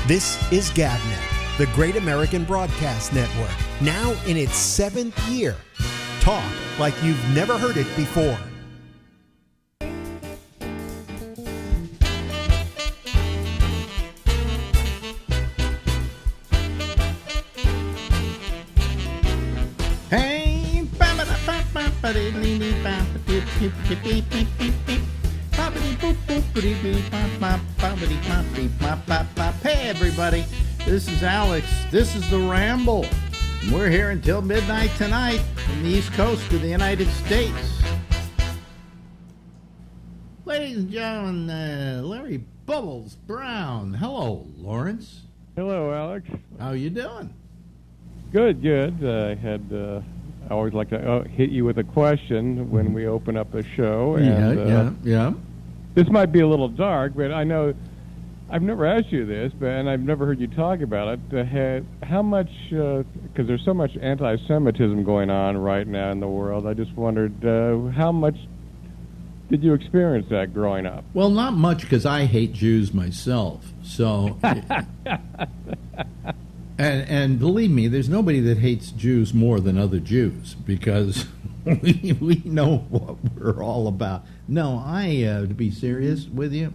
This is GabNet, the Great American Broadcast Network, now in its 7th year. Talk like you've never heard it before. Hey, hey everybody, this is Alex. This is the Ramble. And we're here until midnight tonight on the East Coast of the United States. Ladies and gentlemen, Larry Bubbles Brown. Hello, Lawrence. Hello, Alex. How you doing? Good. I always like to hit you with a question when we open up a show. And, yeah. This might be a little dark, but I know I've never asked you this, and I've never heard you talk about it. How much, because there's so much anti-Semitism going on right now in the world, I just wondered, how much did you experience that growing up? Well, not much, because I hate Jews myself. So, and believe me, there's nobody that hates Jews more than other Jews, because we know what we're all about. No, to be serious with you,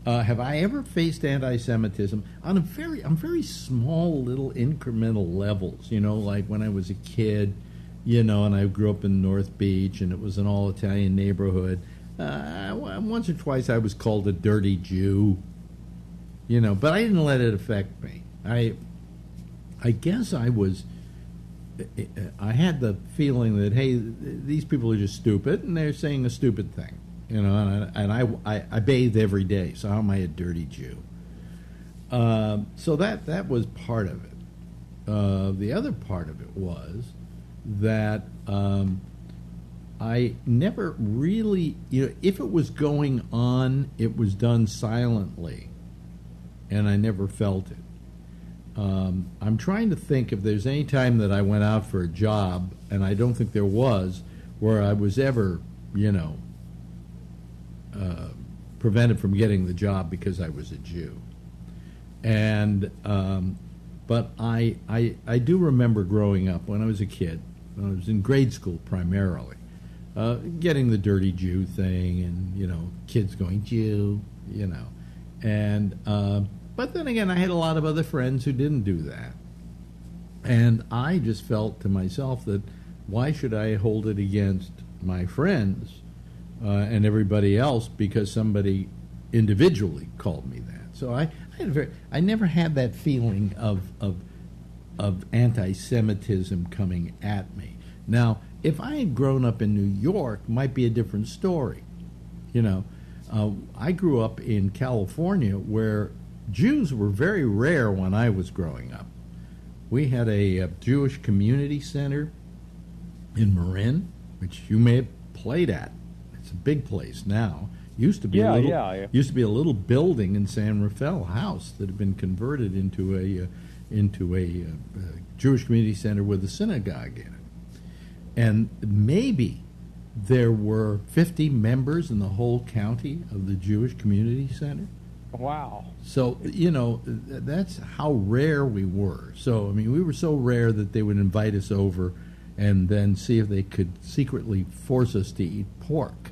have I ever faced anti-Semitism on very small little incremental levels? You know, like when I was a kid, you know, and I grew up in North Beach, and it was an all-Italian neighborhood. Once or twice I was called a dirty Jew, you know, but I didn't let it affect me. I guess I had the feeling that, hey, these people are just stupid, and they're saying a stupid thing, you know, and I bathe every day, so how am I a dirty Jew? So that was part of it. The other part of it was that I never really, you know, if it was going on, it was done silently, and I never felt it. I'm trying to think if there's any time that I went out for a job, and I don't think there was, where I was ever, you know, prevented from getting the job because I was a Jew. And but I do remember growing up when I was a kid, when I was in grade school primarily, getting the dirty Jew thing, and, you know, kids going, Jew, you know, and but then again, I had a lot of other friends who didn't do that. And I just felt to myself that why should I hold it against my friends and everybody else because somebody individually called me that? So I never had that feeling of anti-Semitism coming at me. Now, if I had grown up in New York, it might be a different story. You know, I grew up in California where Jews were very rare when I was growing up. We had a Jewish community center in Marin, which you may have played at. It's a big place now. Used to be a little building in San Rafael House that had been converted into a Jewish community center with a synagogue in it. And maybe there were 50 members in the whole county of the Jewish community center. Wow. So, you know, that's how rare we were. So, I mean, we were so rare that they would invite us over and then see if they could secretly force us to eat pork.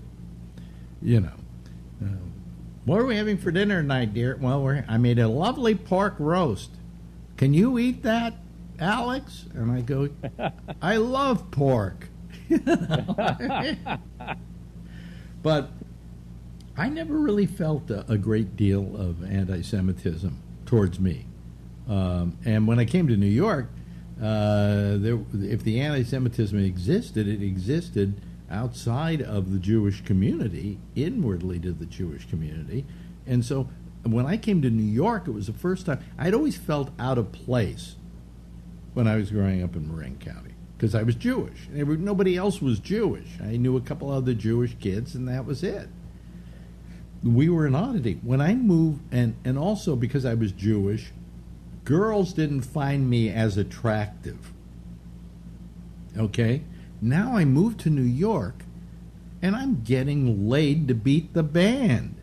You know. What are we having for dinner tonight, dear? Well, I made a lovely pork roast. Can you eat that, Alex? And I go, I love pork. But I never really felt a great deal of anti-Semitism towards me. And when I came to New York, if the anti-Semitism existed, it existed outside of the Jewish community, inwardly to the Jewish community. And so when I came to New York, it was the first time. I'd always felt out of place when I was growing up in Marin County because I was Jewish. Nobody else was Jewish. I knew a couple other Jewish kids, and that was it. We were an oddity. When I moved, and also because I was Jewish, girls didn't find me as attractive. Okay? Now I moved to New York, and I'm getting laid to beat the band.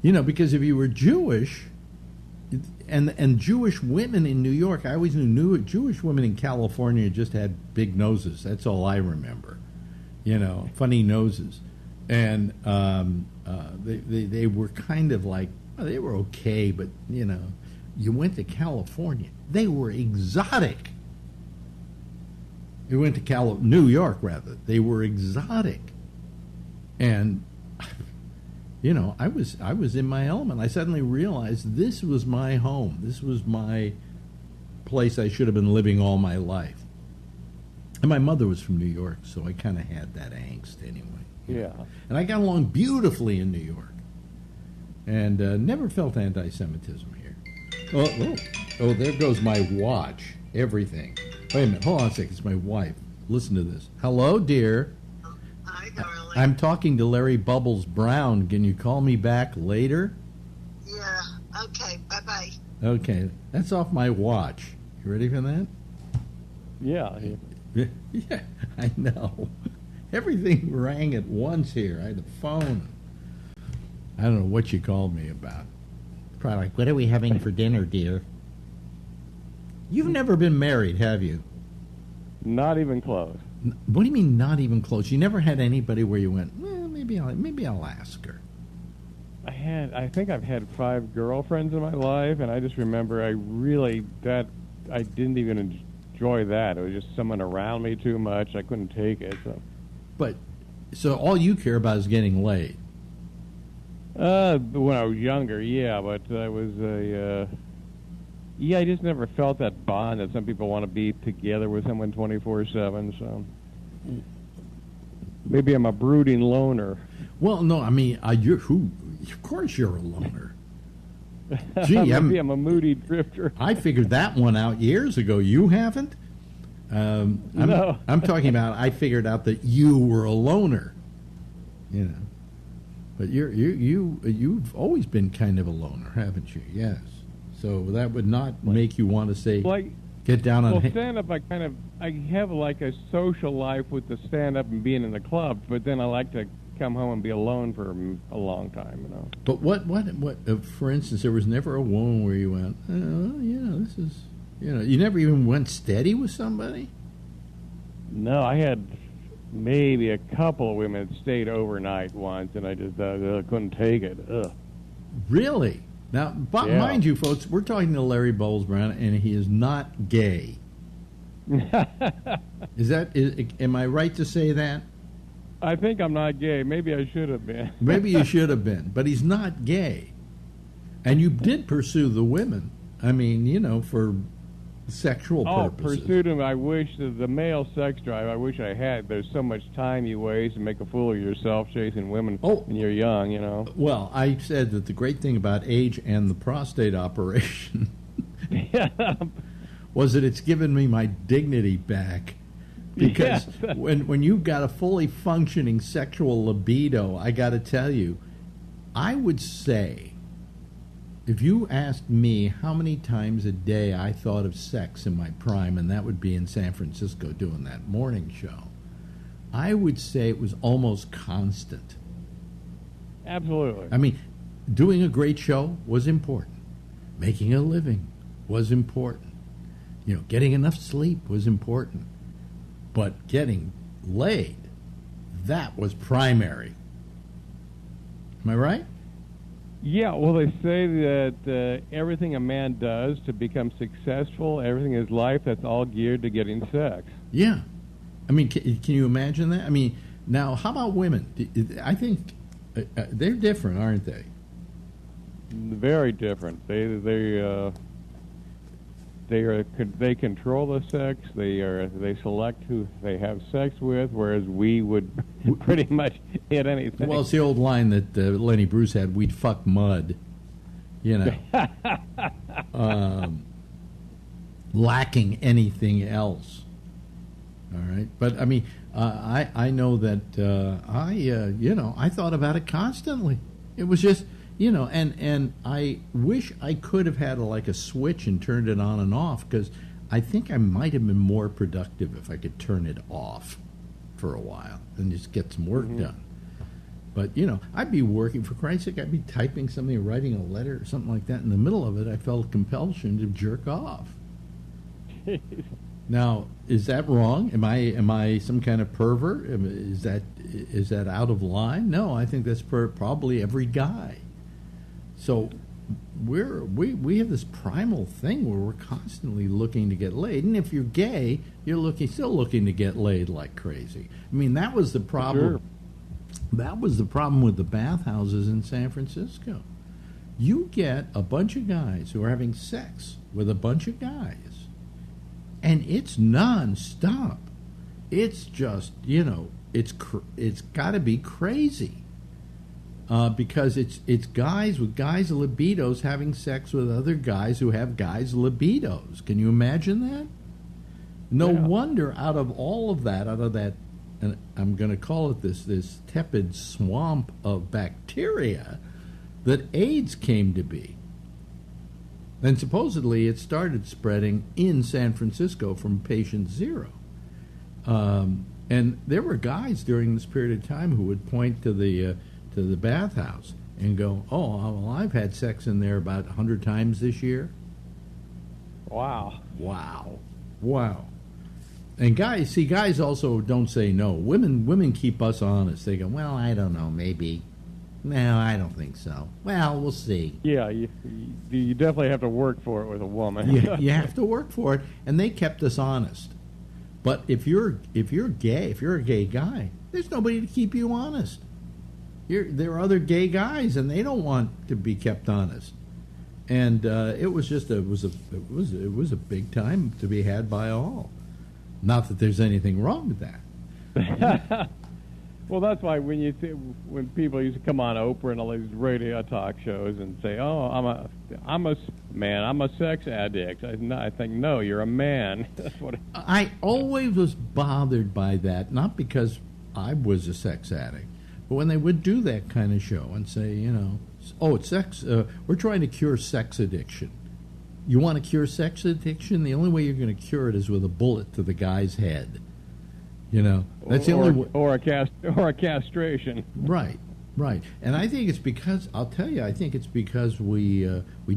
Because if you were Jewish, and Jewish women in New York, I always knew Jewish women in California just had big noses. That's all I remember. Funny noses. And they were kind of like, they were okay, but, you went to California. They were exotic. You went to New York, rather. They were exotic. And, I was in my element. I suddenly realized this was my home. This was my place I should have been living all my life. And my mother was from New York, so I kind of had that angst anyway. Yeah. And I got along beautifully in New York. And never felt anti-Semitism here. Oh, there goes my watch. Everything. Wait a minute. Hold on a second. It's my wife. Listen to this. Hello, dear. Hi, darling. I'm talking to Larry Bubbles Brown. Can you call me back later? Yeah. Okay. Bye-bye. Okay. That's off my watch. You ready for that? Yeah. Yeah, I know. Everything rang at once here. I had a phone. I don't know what you called me about. Probably like, what are we having for dinner, dear? You've never been married, have you? Not even close. What do you mean, not even close? You never had anybody where you went, well, maybe I'll ask her. I think I've had 5 girlfriends in my life, and I just remember I didn't even enjoy that. It was just someone around me too much. I couldn't take it. So all you care about is getting laid? When I was younger, yeah, but I was I just never felt that bond that some people want to be together with someone 24/7. So maybe I'm a brooding loner. Well, no, I mean, of course you're a loner. Gee, maybe I'm a moody drifter. I figured that one out years ago. You haven't? No. I'm talking about I figured out that you were a loner. But you've always been kind of a loner, haven't you? Yes. So that would not make you want to say, get down on... Well, stand-up, I have like a social life with the stand-up and being in the club, but then I like to come home and be alone for a long time, But what for instance, there was never a woman where you went, this is, you never even went steady with somebody? No, I had maybe a couple of women that stayed overnight once, and I just couldn't take it. Ugh. Really? Now, mind you, folks, we're talking to Larry Bowles Brown, and he is not gay. Am I right to say that? I think I'm not gay. Maybe I should have been. Maybe you should have been, but he's not gay. And you did pursue the women. I mean, for sexual purposes. Pursued him. I wish the male sex drive. I wish I had. There's so much time you waste to make a fool of yourself chasing women when you're young. Well, I said that the great thing about age and the prostate operation was that it's given me my dignity back. Because when you've got a fully functioning sexual libido, I got to tell you, I would say, if you asked me how many times a day I thought of sex in my prime, and that would be in San Francisco doing that morning show, I would say it was almost constant. Absolutely. I mean, doing a great show was important. Making a living was important. Getting enough sleep was important. But getting laid, that was primary. Am I right? Yeah, well, they say that everything a man does to become successful, everything in his life, that's all geared to getting sex. Yeah. I mean, can you imagine that? I mean, now, how about women? I think they're different, aren't they? Very different. They control the sex. They select who they have sex with, whereas we would pretty much hit anything. Well, it's the old line that Lenny Bruce had: "We'd fuck mud," lacking anything else. All right, but I mean, I know that I thought about it constantly. It was just. And I wish I could have had a switch and turned it on and off, because I think I might have been more productive if I could turn it off for a while and just get some work done. But, you know, I'd be working, for Christ's sake, I'd be typing something or writing a letter or something like that. In the middle of it, I felt compulsion to jerk off. Now, is that wrong? Am I some kind of pervert? Is that out of line? No, I think that's for probably every guy. So we have this primal thing where we're constantly looking to get laid, and if you're gay, you're still looking to get laid like crazy. I mean, that was the problem. Sure. That was the problem with the bathhouses in San Francisco. You get a bunch of guys who are having sex with a bunch of guys, and it's nonstop. It's just, you know, it's got to be crazy. Because it's guys with guys' libidos having sex with other guys who have guys' libidos. Can you imagine that? No wonder out of that, and I'm going to call it this tepid swamp of bacteria, that AIDS came to be. And supposedly it started spreading in San Francisco from patient zero. And there were guys during this period of time who would point to the bathhouse and go, "Oh, well, I've had sex in there about 100 times this year." Wow. And guys also don't say no. Women keep us honest. They go, "Well, I don't know, maybe. No, I don't think so. Well, we'll see." Yeah, you definitely have to work for it with a woman. You have to work for it, and they kept us honest. But if you're gay, if you're a gay guy, there's nobody to keep you honest. There are other gay guys, and they don't want to be kept honest. And it was a big time to be had by all. Not that there's anything wrong with that. Well, that's why when people used to come on Oprah and all these radio talk shows and say, "Oh, I'm a sex addict," I think, no, you're a man. That's what I always was bothered by that, not because I was a sex addict, but when they would do that kind of show and say, you know, "Oh, it's sex. We're trying to cure sex addiction." You want to cure sex addiction? The only way you're going to cure it is with a bullet to the guy's head. You know, that's the only way. Or a castration. Right. And I think it's because, I'll tell you, I think it's because we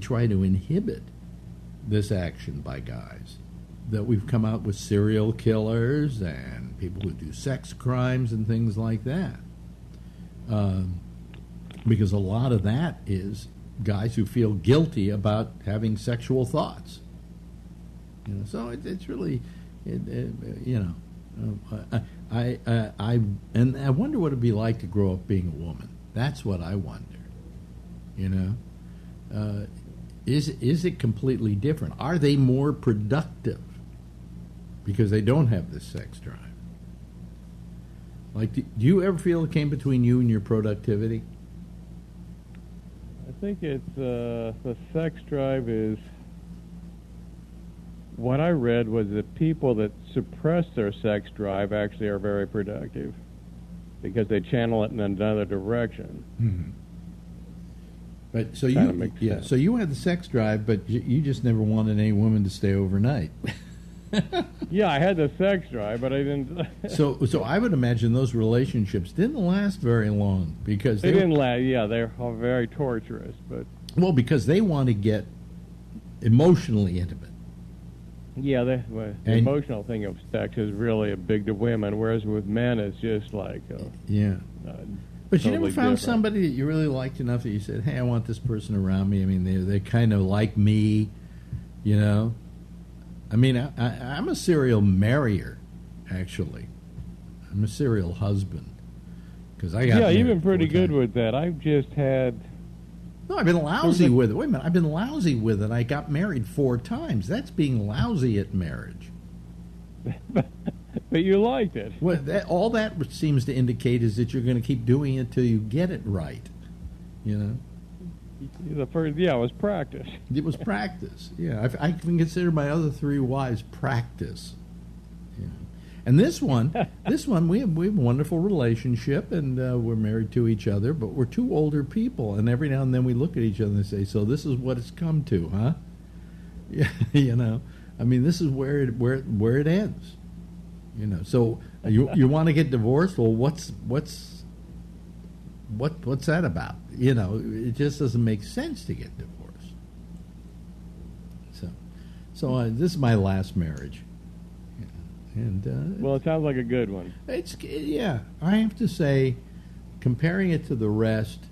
try to inhibit this action by guys. That we've come out with serial killers and people who do sex crimes and things like that. Because a lot of that is guys who feel guilty about having sexual thoughts. You know, so it's really, you know. I wonder what it'd be like to grow up being a woman. That's what I wonder. You know, is it completely different? Are they more productive because they don't have this sex drive? Like, do you ever feel it came between you and your productivity? I think it's the sex drive is. What I read was that people that suppress their sex drive actually are very productive because they channel it in another direction. Mm-hmm. But so so you had the sex drive, but you just never wanted any woman to stay overnight. Yeah, I had the sex drive, but I didn't. So I would imagine those relationships didn't last very long because they didn't last. Yeah, they're very torturous, but because they want to get emotionally intimate. Yeah, the emotional thing of sex is really big to women, whereas with men it's just like but you totally never found different. somebody that you really liked enough that you said, "Hey, I want this person around me." I mean, they kind of like me, you know. I mean, I'm a serial marrier, actually. I'm a serial husband because I got you've been pretty good with that. I've just had. No, I've been lousy with it. Wait a minute. I've been lousy with it. I got married 4 times. That's being lousy at marriage. But you liked it. Well, all that seems to indicate is that you're going to keep doing it till you get it right. You know? The first, it was practice. It was practice. Yeah, I can consider my other 3 wives practice. Yeah. And this one, we have a wonderful relationship, and we're married to each other, but we're 2 older people, and every now and then we look at each other and say, "So this is what it's come to, huh?" Yeah, you know, I mean, this is where it ends. You know, so you want to get divorced? Well, what's what's that about? It just doesn't make sense to get divorced. So this is my last marriage, and Well, it sounds like a good one. yeah. I have to say, comparing it to the rest,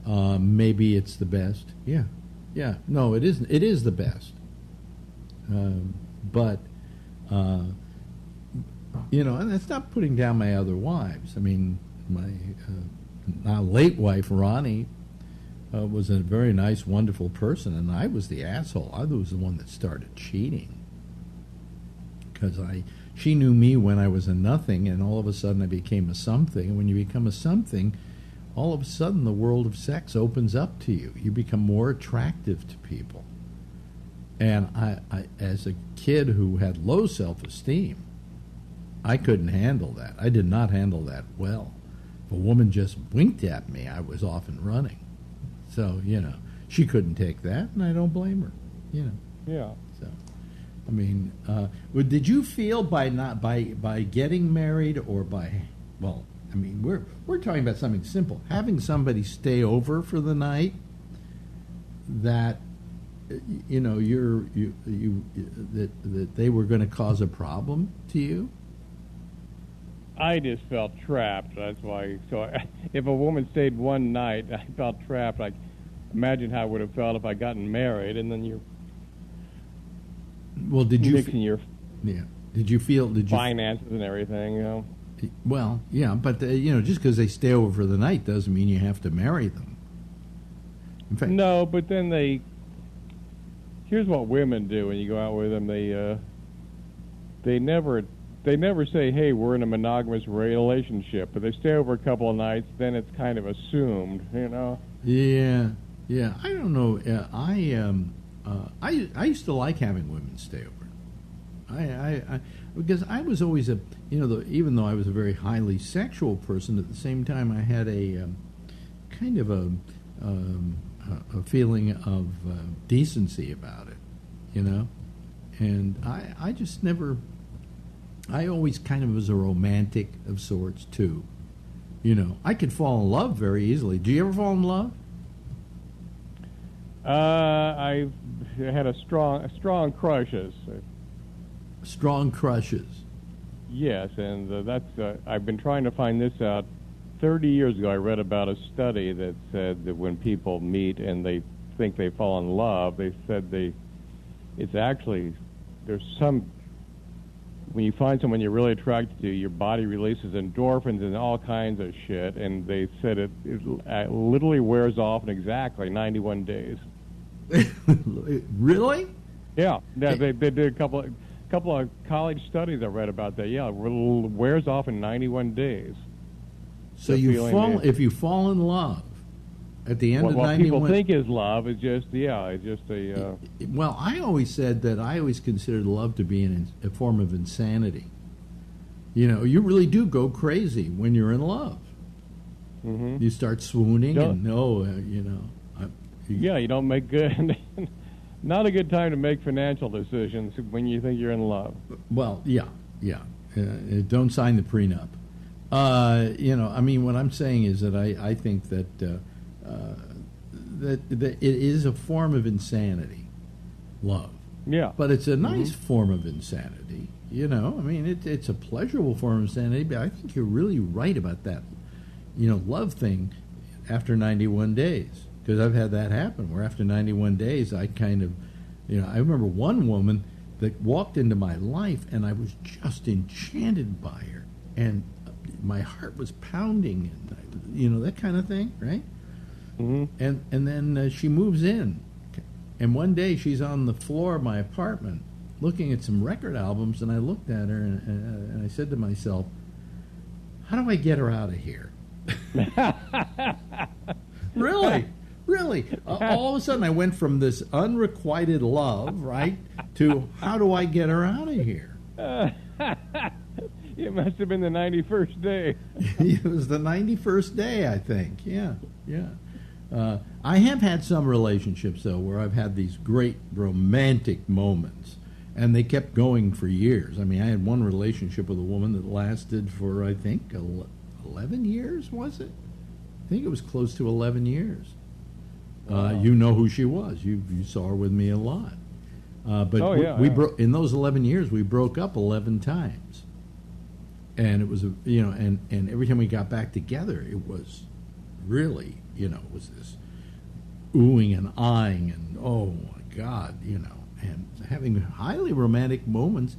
maybe it's the best. Yeah. No, it isn't. It is the best. But and that's not putting down my other wives. I mean, my now late wife Ronnie was a very nice, wonderful person, and I was the asshole. I was the one that started cheating because she knew me when I was a nothing, and all of a sudden I became a something. And when you become a something, all of a sudden the world of sex opens up to you. You become more attractive to people. And I as a kid who had low self-esteem, I couldn't handle that. I did not handle that well. If a woman just winked at me, I was off and running. So, she couldn't take that, and I don't blame her, Yeah. So, I mean, did you feel by getting married or I mean, we're talking about something simple. Having somebody stay over for the night, that that they were going to cause a problem to you? I just felt trapped. That's why. So if a woman stayed one night, I felt trapped. Like, imagine how I would have felt if I gotten married, and then you're mixing your Did you feel? finances and everything? Well, yeah, but just because they stay over for the night doesn't mean you have to marry them. In fact, No, but then here's what women do when you go out with them. They never say, "Hey, we're in a monogamous relationship," but they stay over a couple of nights. Then it's kind of assumed, Yeah. I don't know. I used to like having women stay over. I because I was always even though I was a very highly sexual person, at the same time I had a kind of a feeling of decency about it, and I just never. I always kind of was a romantic of sorts too, I could fall in love very easily. Do you ever fall in love? I had strong crushes. Strong crushes. Yes, and that's I've been trying to find this out. 30 years ago, I read about a study that said that when people meet and they think they fall in love, they said it's actually there's some. When you find someone you're really attracted to, your body releases endorphins and all kinds of shit, and they said it literally wears off in exactly 91 days. Really? Yeah, they did a couple of college studies I read about that. Yeah, it wears off in 91 days. So if you fall in love at the end of 91... What people think is love is just a... Well, I always said that I always considered love to be a form of insanity. You really do go crazy when you're in love. Mm-hmm. You start swooning Yeah, you don't make good... Not a good time to make financial decisions when you think you're in love. Well, yeah. Don't sign the prenup. I mean, what I'm saying is that I think that that it is a form of insanity, love. Yeah. But it's a nice form of insanity. I mean, it's a pleasurable form of insanity, but I think you're really right about that, love thing after 91 days. Because I've had that happen, where after 91 days, I kind of, I remember one woman that walked into my life, and I was just enchanted by her. And my heart was pounding, and that kind of thing, right? Mm-hmm. And then she moves in, and one day she's on the floor of my apartment looking at some record albums, and I looked at her and I said to myself, how do I get her out of here? Really, all of a sudden I went from this unrequited love, right, to how do I get her out of here? It must have been the 91st day. It was the 91st day, I think. Yeah. I have had some relationships, though, where I've had these great romantic moments, and they kept going for years. I mean, I had one relationship with a woman that lasted for, I think, 11 years, was it? I think it was close to 11 years. Wow. You know who she was. You saw her with me a lot. But Oh, yeah, we yeah. in those 11 years, we broke up 11 times. And it was, and every time we got back together, it was really, it was this oohing and eyeing and, oh, my God, and having highly romantic moments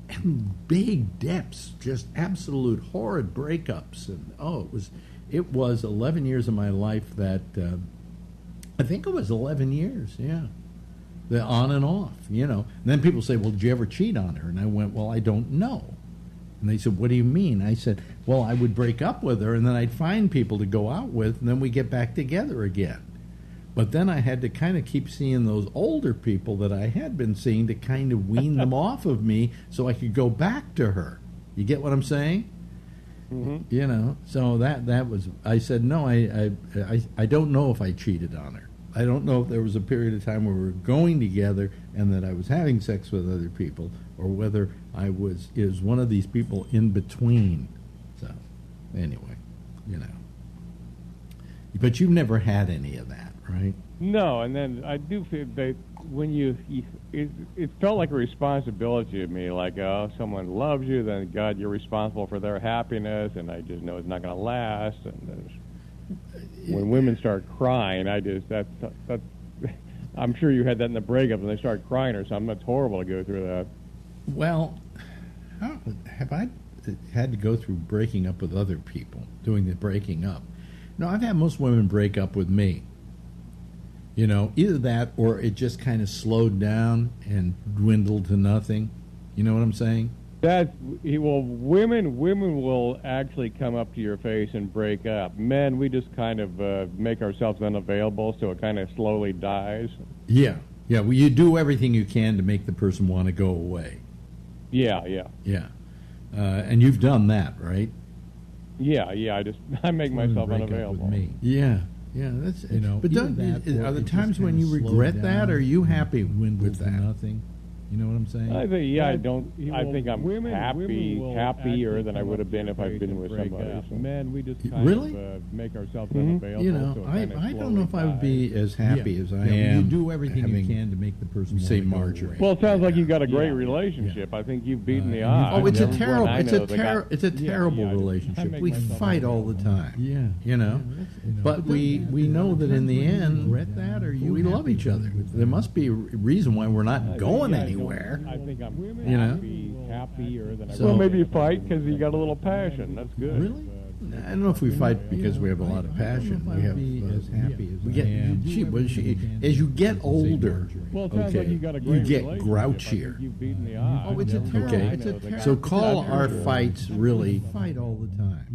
and big depths, just absolute horrid breakups. And, it was 11 years of my life that, I think it was 11 years, yeah. The on and off, And then people say, well, did you ever cheat on her? And I went, well, I don't know. And they said, what do you mean? I said, well, I would break up with her, and then I'd find people to go out with, and then we get back together again. But then I had to kind of keep seeing those older people that I had been seeing to kind of wean them off of me so I could go back to her. You get what I'm saying? Mm-hmm. So that was, I said, no, I don't know if I cheated on her. I don't know if there was a period of time where we were going together and that I was having sex with other people, or whether is one of these people in between. So, anyway, But you've never had any of that, right? No, and then I do feel that when it felt like a responsibility to me, like, oh, someone loves you, then God, you're responsible for their happiness, and I just know it's not going to last. And when women start crying, that's I'm sure you had that in the breakup, and they start crying or something. That's horrible to go through that. Well, have I had to go through breaking up with other people, doing the breaking up? No, I've had most women break up with me. Either that or it just kind of slowed down and dwindled to nothing. You know what I'm saying? Women will actually come up to your face and break up. Men, we just kind of make ourselves unavailable, so it kind of slowly dies. Yeah. Well, you do everything you can to make the person want to go away. Yeah. And you've done that, right? Yeah. I make myself unavailable. With me. Yeah. That's But are there times when you regret that, or are you happy with that? Nothing. You know what I'm saying? I think I think I'm happier than I would have been if I'd been with somebody. So. Men, we just kind of make ourselves unavailable. So I don't know if I would be as happy as I am. You do everything you can to make the person say Marjorie. Well, it sounds like you've got a great relationship. I think you've beaten the odds. Oh, it's a terrible relationship. We fight all the time. But we know that in the end we love each other. There must be a reason why we're not going anywhere. I think I'm happier than I. Well, maybe you fight because you got a little passion. That's good. Really? I don't know if we fight because we have a lot of passion. We have as happy as we get. As you get older, you get grouchier. Oh, it's a terrible. So call our fights really fight all the time.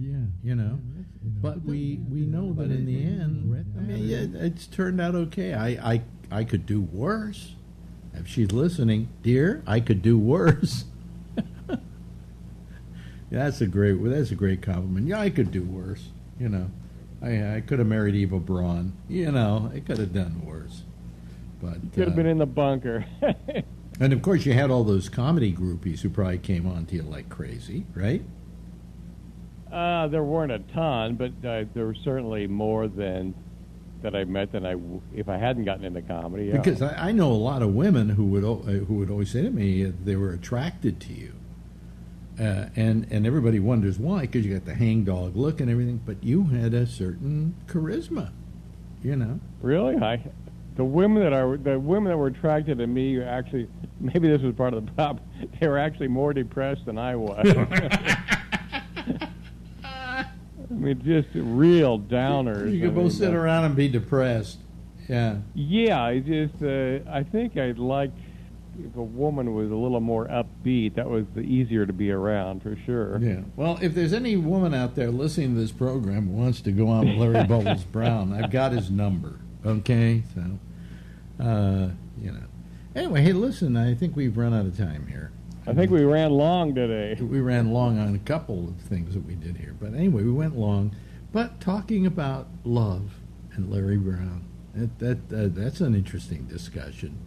But we know that in the end, it's turned out okay. I could do worse. If she's listening, dear, I could do worse. That's a great compliment. Yeah, I could do worse. I could have married Eva Braun. I could have done worse. But could have been in the bunker. And of course, you had all those comedy groupies who probably came on to you like crazy, right? There weren't a ton, but there were certainly more than that I met than if I hadn't gotten into comedy. Yeah. Because I know a lot of women who would always say to me they were attracted to you, and everybody wonders why, because you got the hangdog look and everything, but you had a certain charisma, Really, the women that were attracted to me actually, maybe this was part of the problem. They were actually more depressed than I was. I mean, just real downers. You could both sit around and be depressed. Yeah. Yeah, I think I'd like if a woman was a little more upbeat. That was easier to be around, for sure. Yeah. Well, if there's any woman out there listening to this program who wants to go on with Larry Bubbles Brown, I've got his number. Okay? So, Anyway, hey, listen, I think we've run out of time here. I think we ran long today. We ran long on a couple of things that we did here. But anyway, we went long. But talking about love and Larry Brown, that's an interesting discussion.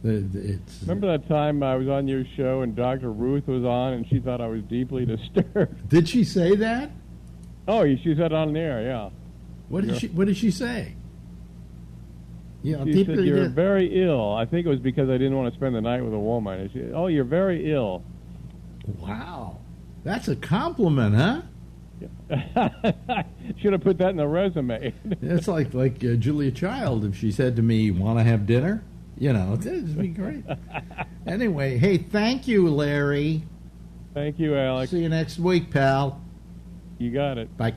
Remember that time I was on your show and Dr. Ruth was on and she thought I was deeply disturbed? Did she say that? Oh, she said on the air, yeah. What did she say? You know, She said, "You're very ill." I think it was because I didn't want to spend the night with a woman. And she, "Oh, you're very ill." Wow, that's a compliment, huh? Should have put that in the resume. It's like Julia Child if she said to me, "Want to have dinner?" You know, it'd be great. Anyway, hey, thank you, Larry. Thank you, Alex. See you next week, pal. You got it. Bye.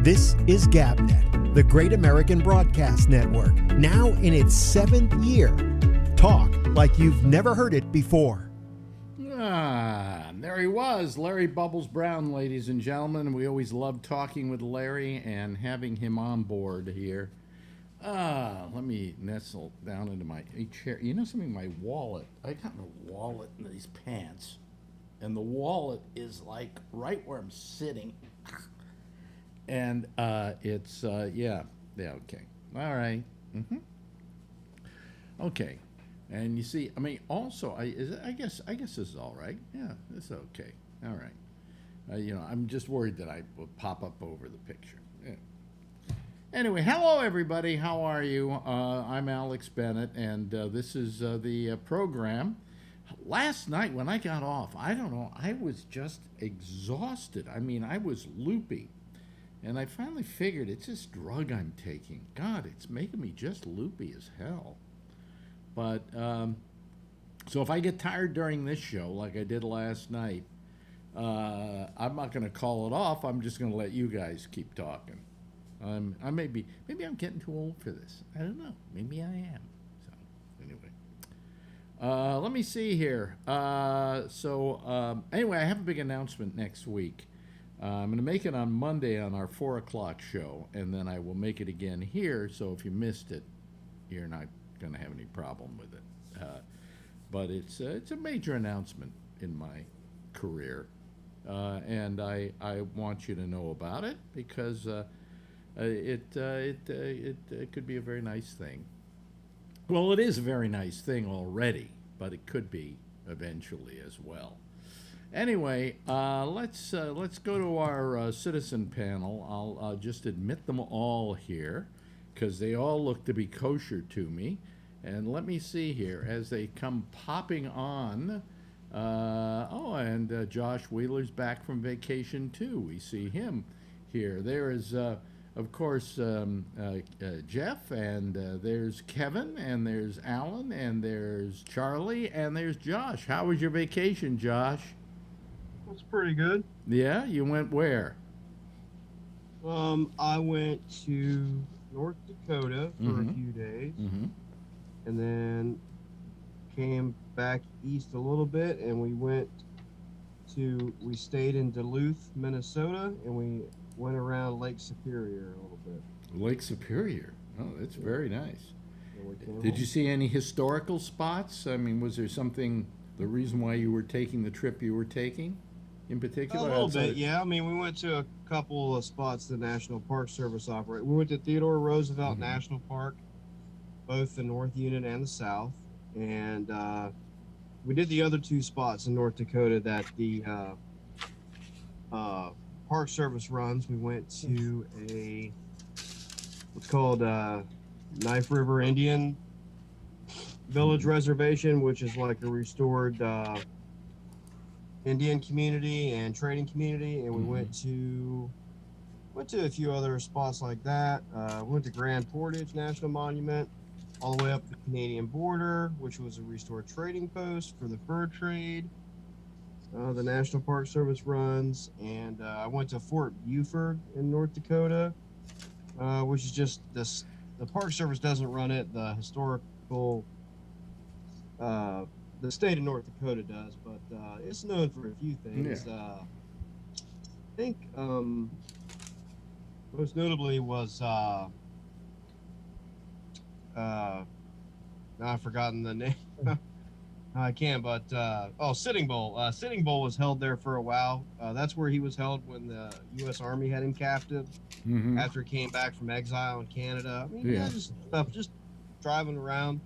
This is GabNet, the Great American Broadcast Network, now in its 7th year. Talk like you've never heard it before. And there he was, Larry Bubbles Brown, ladies and gentlemen. We always love talking with Larry and having him on board here. Let me nestle down into my chair. You know something? My wallet. I got a wallet in these pants, and the wallet is like right where I'm sitting. And it's yeah, okay, all right, okay. And you see, I mean, also, I guess this is all right. Yeah, it's okay. All right. You know, I'm just worried that I will pop up over the picture. Yeah. Anyway, hello everybody. How are you? I'm Alex Bennett, and this is the program. Last night when I got off, I don't know, I was just exhausted. I mean, I was loopy. And I finally figured it's this drug I'm taking. God, it's making me just loopy as hell. But, so if I get tired during this show, like I did last night, I'm not going to call it off. I'm just going to let you guys keep talking. Maybe I'm getting too old for this. I don't know. Maybe I am. So, anyway. Let me see here. Anyway, I have a big announcement next week. I'm going to make it on Monday on our 4 o'clock show, and then I will make it again here, so if you missed it, you're not going to have any problem with it. But it's a major announcement in my career, and I want you to know about it because it could be a very nice thing. Well, it is a very nice thing already, but it could be eventually as well. Anyway, let's go to our citizen panel. I'll just admit them all here because they all look to be kosher to me. And let me see here as they come popping on. And Josh Wheeler's back from vacation too. We see him here. There is, of course, Jeff, and there's Kevin, and there's Alan, and there's Charlie, and there's Josh. How was your vacation, Josh? It's pretty good. Yeah, you went where? I went to North Dakota for a few days, and then came back east a little bit, and we stayed in Duluth, Minnesota, and we went around Lake Superior a little bit. Lake Superior. Oh, that's very nice. Did home. you see any historical spots? I mean, was there something, the reason why you were taking the trip you were taking? In particular? A little bit, yeah. I mean, we went to a couple of spots the National Park Service operate. We went to Theodore Roosevelt National Park, both the North Unit and the South. And we did the other two spots in North Dakota that the Park Service runs. We went to what's called Knife River Indian Village Reservation, which is like a restored Indian community and trading community, and we went to a few other spots like that. We went to Grand Portage National Monument, all the way up the Canadian border, which was a restored trading post for the fur trade. The National Park Service runs, and I went to Fort Buford in North Dakota, which is just this. The Park Service doesn't run it. The historical. The state of North Dakota does, but it's known for a few things. Yeah. I think most notably was now I've forgotten the name. I can't, but Sitting Bull. Sitting Bull was held there for a while. That's where he was held when the U.S. Army had him captive after he came back from exile in Canada. I mean, just stuff, just driving around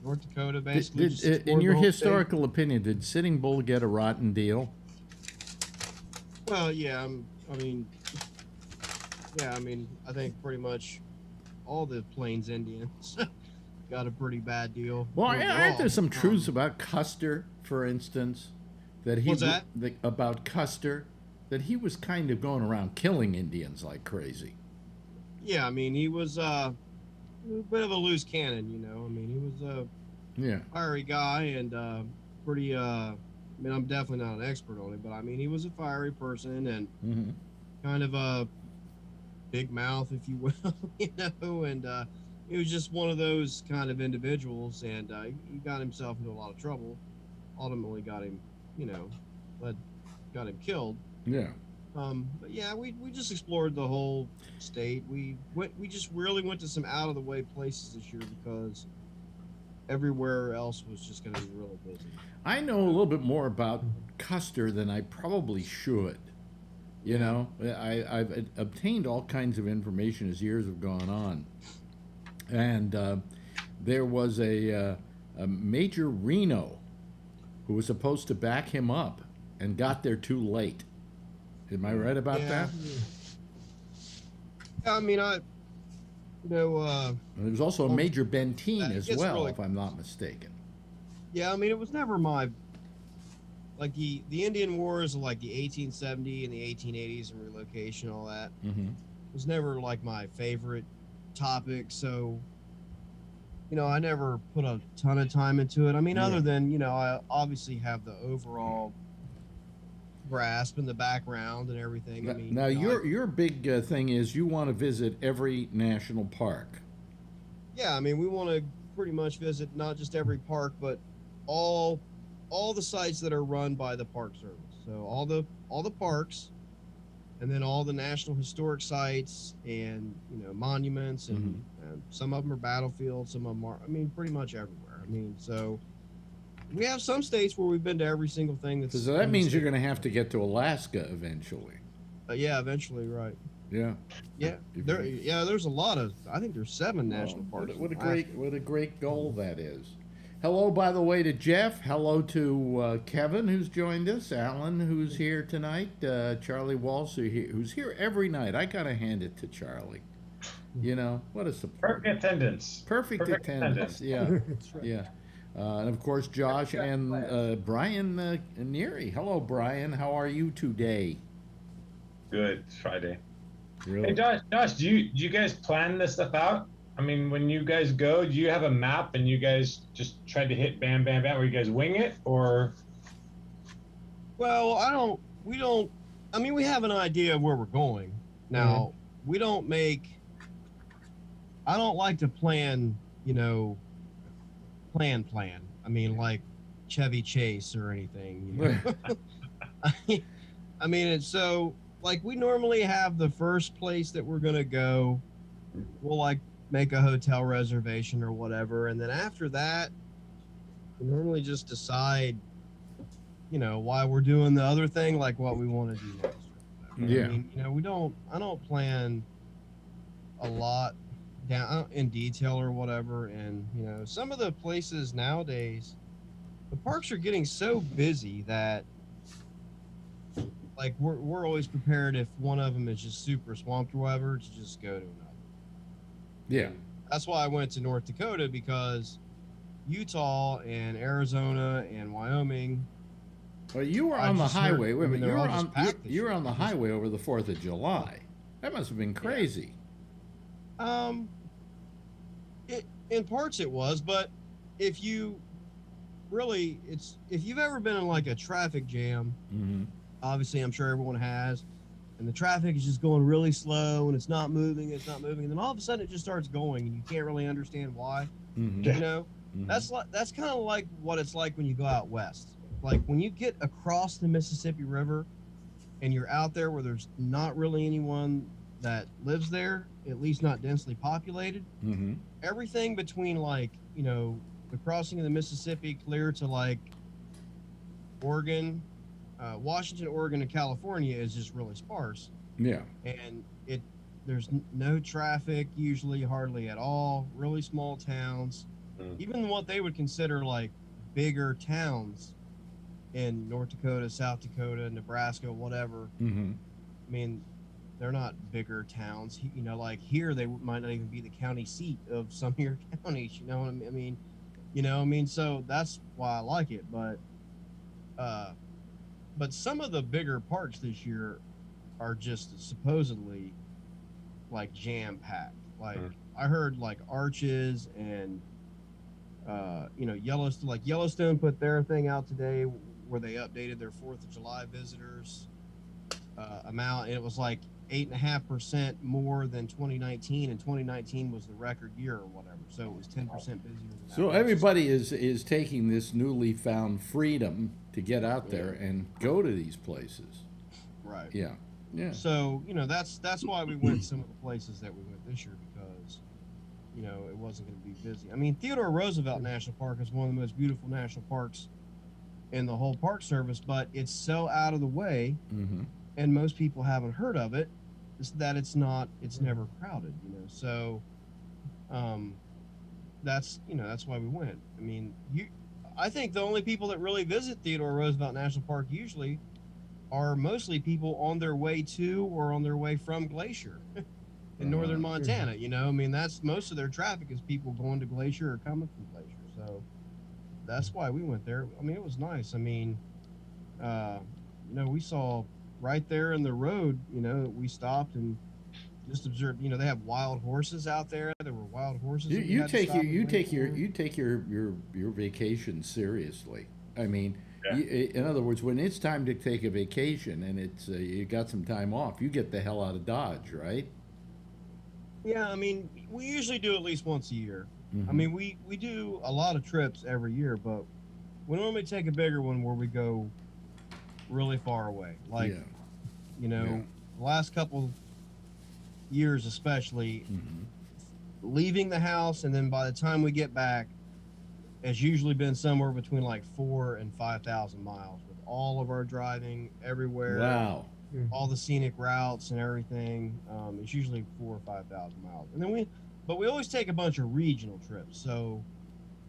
North Dakota, basically. In your historical opinion, did Sitting Bull get a rotten deal? Well, yeah. I mean, Yeah, I mean, I think pretty much all the Plains Indians got a pretty bad deal. Well, aren't there overall. some truths about Custer, for instance, that he What's that? about Custer, that he was kind of going around killing Indians like crazy? Yeah, I mean, he was a bit of a loose cannon, you know. I mean, he was a Yeah. fiery guy and pretty. I mean, I'm definitely not an expert on it, but I mean, he was a fiery person and Mm-hmm. kind of a big mouth, if you will, you know. And he was just one of those kind of individuals, and he got himself into a lot of trouble. Ultimately, got him, you know, got him killed. Yeah. But yeah, we just explored the whole state. We just really went to some out of the way places this year because everywhere else was just going to be really busy. I know a little bit more about Custer than I probably should. You know, I've obtained all kinds of information as years have gone on. And there was a Major Reno who was supposed to back him up and got there too late. Am I right about that? Yeah, I mean, And there was also a Major Benteen that as gets well, really- if I'm not mistaken. yeah, I mean, it was never my like the Indian Wars of like the 1870 and the 1880s and relocation, all that Mm-hmm. was never like my favorite topic. So, you know, I never put a ton of time into it. I mean, Yeah. other than, you know, I obviously have the overall grasp and the background and everything. I mean, Now, you know, your big thing is you want to visit every national park. yeah, I mean, we want to pretty much visit not just every park, but all the sites that are run by the Park Service. So all the parks, and then all the national historic sites and, you know, monuments, and some of them are battlefields, some of them are, I mean, pretty much everywhere. I mean, so we have some states where we've been to every single thing that's. So that means you're going to have to get to Alaska eventually. Yeah, eventually, right. Yeah. Yeah, there's a lot of. I think there's 7 national Well, parks. what a great goal that is. Hello, by the way, to Jeff. Hello to Kevin, who's joined us. Alan, who's here tonight. Charlie Walsh, who's here every night. I gotta hand it to Charlie. You know, what a support. Perfect attendance. Perfect attendance. Yeah. That's right. Yeah. And of course, Josh and Brian Neary. Hello, Brian. How are you today? Good. It's Friday. Really? Hey, Josh, do you guys plan this stuff out? I mean, when you guys go, do you have a map and you guys just try to hit bam, bam, bam, or you guys wing it, or? Well, we don't. I mean, we have an idea of where we're going. Now, we don't make. I don't like to plan. You know, plan. I mean, like Chevy Chase or anything. You know? I mean, it's so like we normally have the first place that we're gonna go. We'll like make a hotel reservation or whatever, and then after that, we normally just decide, you know, why we're doing the other thing, like what we want to do next. Yeah. I mean, you know, I don't plan a lot down in detail or whatever, and you know, some of the places nowadays, the parks are getting so busy that like we're always prepared if one of them is just super swamped or whatever to just go to another. Yeah. That's why I went to North Dakota, because Utah and Arizona and Wyoming. Well, you were I on the just highway. heard- Wait a I mean, minute. they're all just packed this You were year. on the highway over the 4th of July. That must have been crazy. In parts it was, but if you really, if you've ever been in like a traffic jam, Mm-hmm. obviously I'm sure everyone has, and the traffic is just going really slow and it's not moving, and then all of a sudden it just starts going and you can't really understand why. Mm-hmm. You know, that's kind of like what it's like when you go out west. Like when you get across the Mississippi River and you're out there where there's not really anyone that lives there, at least not densely populated. Mm-hmm. Everything between like, you know, the crossing of the Mississippi clear to like Oregon, Washington, Oregon, and California is just really sparse. Yeah. And there's no traffic usually, hardly at all. Really small towns. Even what they would consider like bigger towns in North Dakota, South Dakota, Nebraska, whatever. Mm-hmm. I mean, they're not bigger towns. You know, like here they might not even be the county seat of some of your counties. You know what I mean? So that's why I like it. But some of the bigger parks this year are just supposedly like jam packed. Like I heard like Arches and Yellowstone. Like Yellowstone put their thing out today where they updated their 4th of July visitors amount, and it was like 8.5% more than 2019, and 2019 was the record year or whatever. So it was 10% busier than that. So everybody is taking this newly found freedom to get out there and go to these places. Right. Yeah. Yeah. So that's why we went some of the places that we went this year, because it wasn't going to be busy. I mean, Theodore Roosevelt National Park is one of the most beautiful national parks in the whole Park Service, but it's so out of the way, and most people haven't heard of it, that it's never crowded. So that's why we went. I mean, I think the only people that really visit Theodore Roosevelt National Park usually are mostly people on their way to or on their way from Glacier in northern Montana. That's most of their traffic is people going to Glacier or coming from Glacier. So that's why we went there. I mean, it was nice. I mean, we saw right there in the road, we stopped and just observed. They have wild horses out there. There were wild horses. You take your vacation seriously. I mean, in other words, when it's time to take a vacation and it's you got some time off, you get the hell out of Dodge, right? Yeah, I mean, we usually do at least once a year. I mean, we do a lot of trips every year, but we normally take a bigger one where we go really far away. Like, the last couple years especially, leaving the house, and then by the time we get back, has usually been somewhere between like 4,000 and 5,000 miles with all of our driving everywhere. Wow. All the scenic routes and everything. It's usually 4,000 or 5,000 miles. And then we always take a bunch of regional trips. So,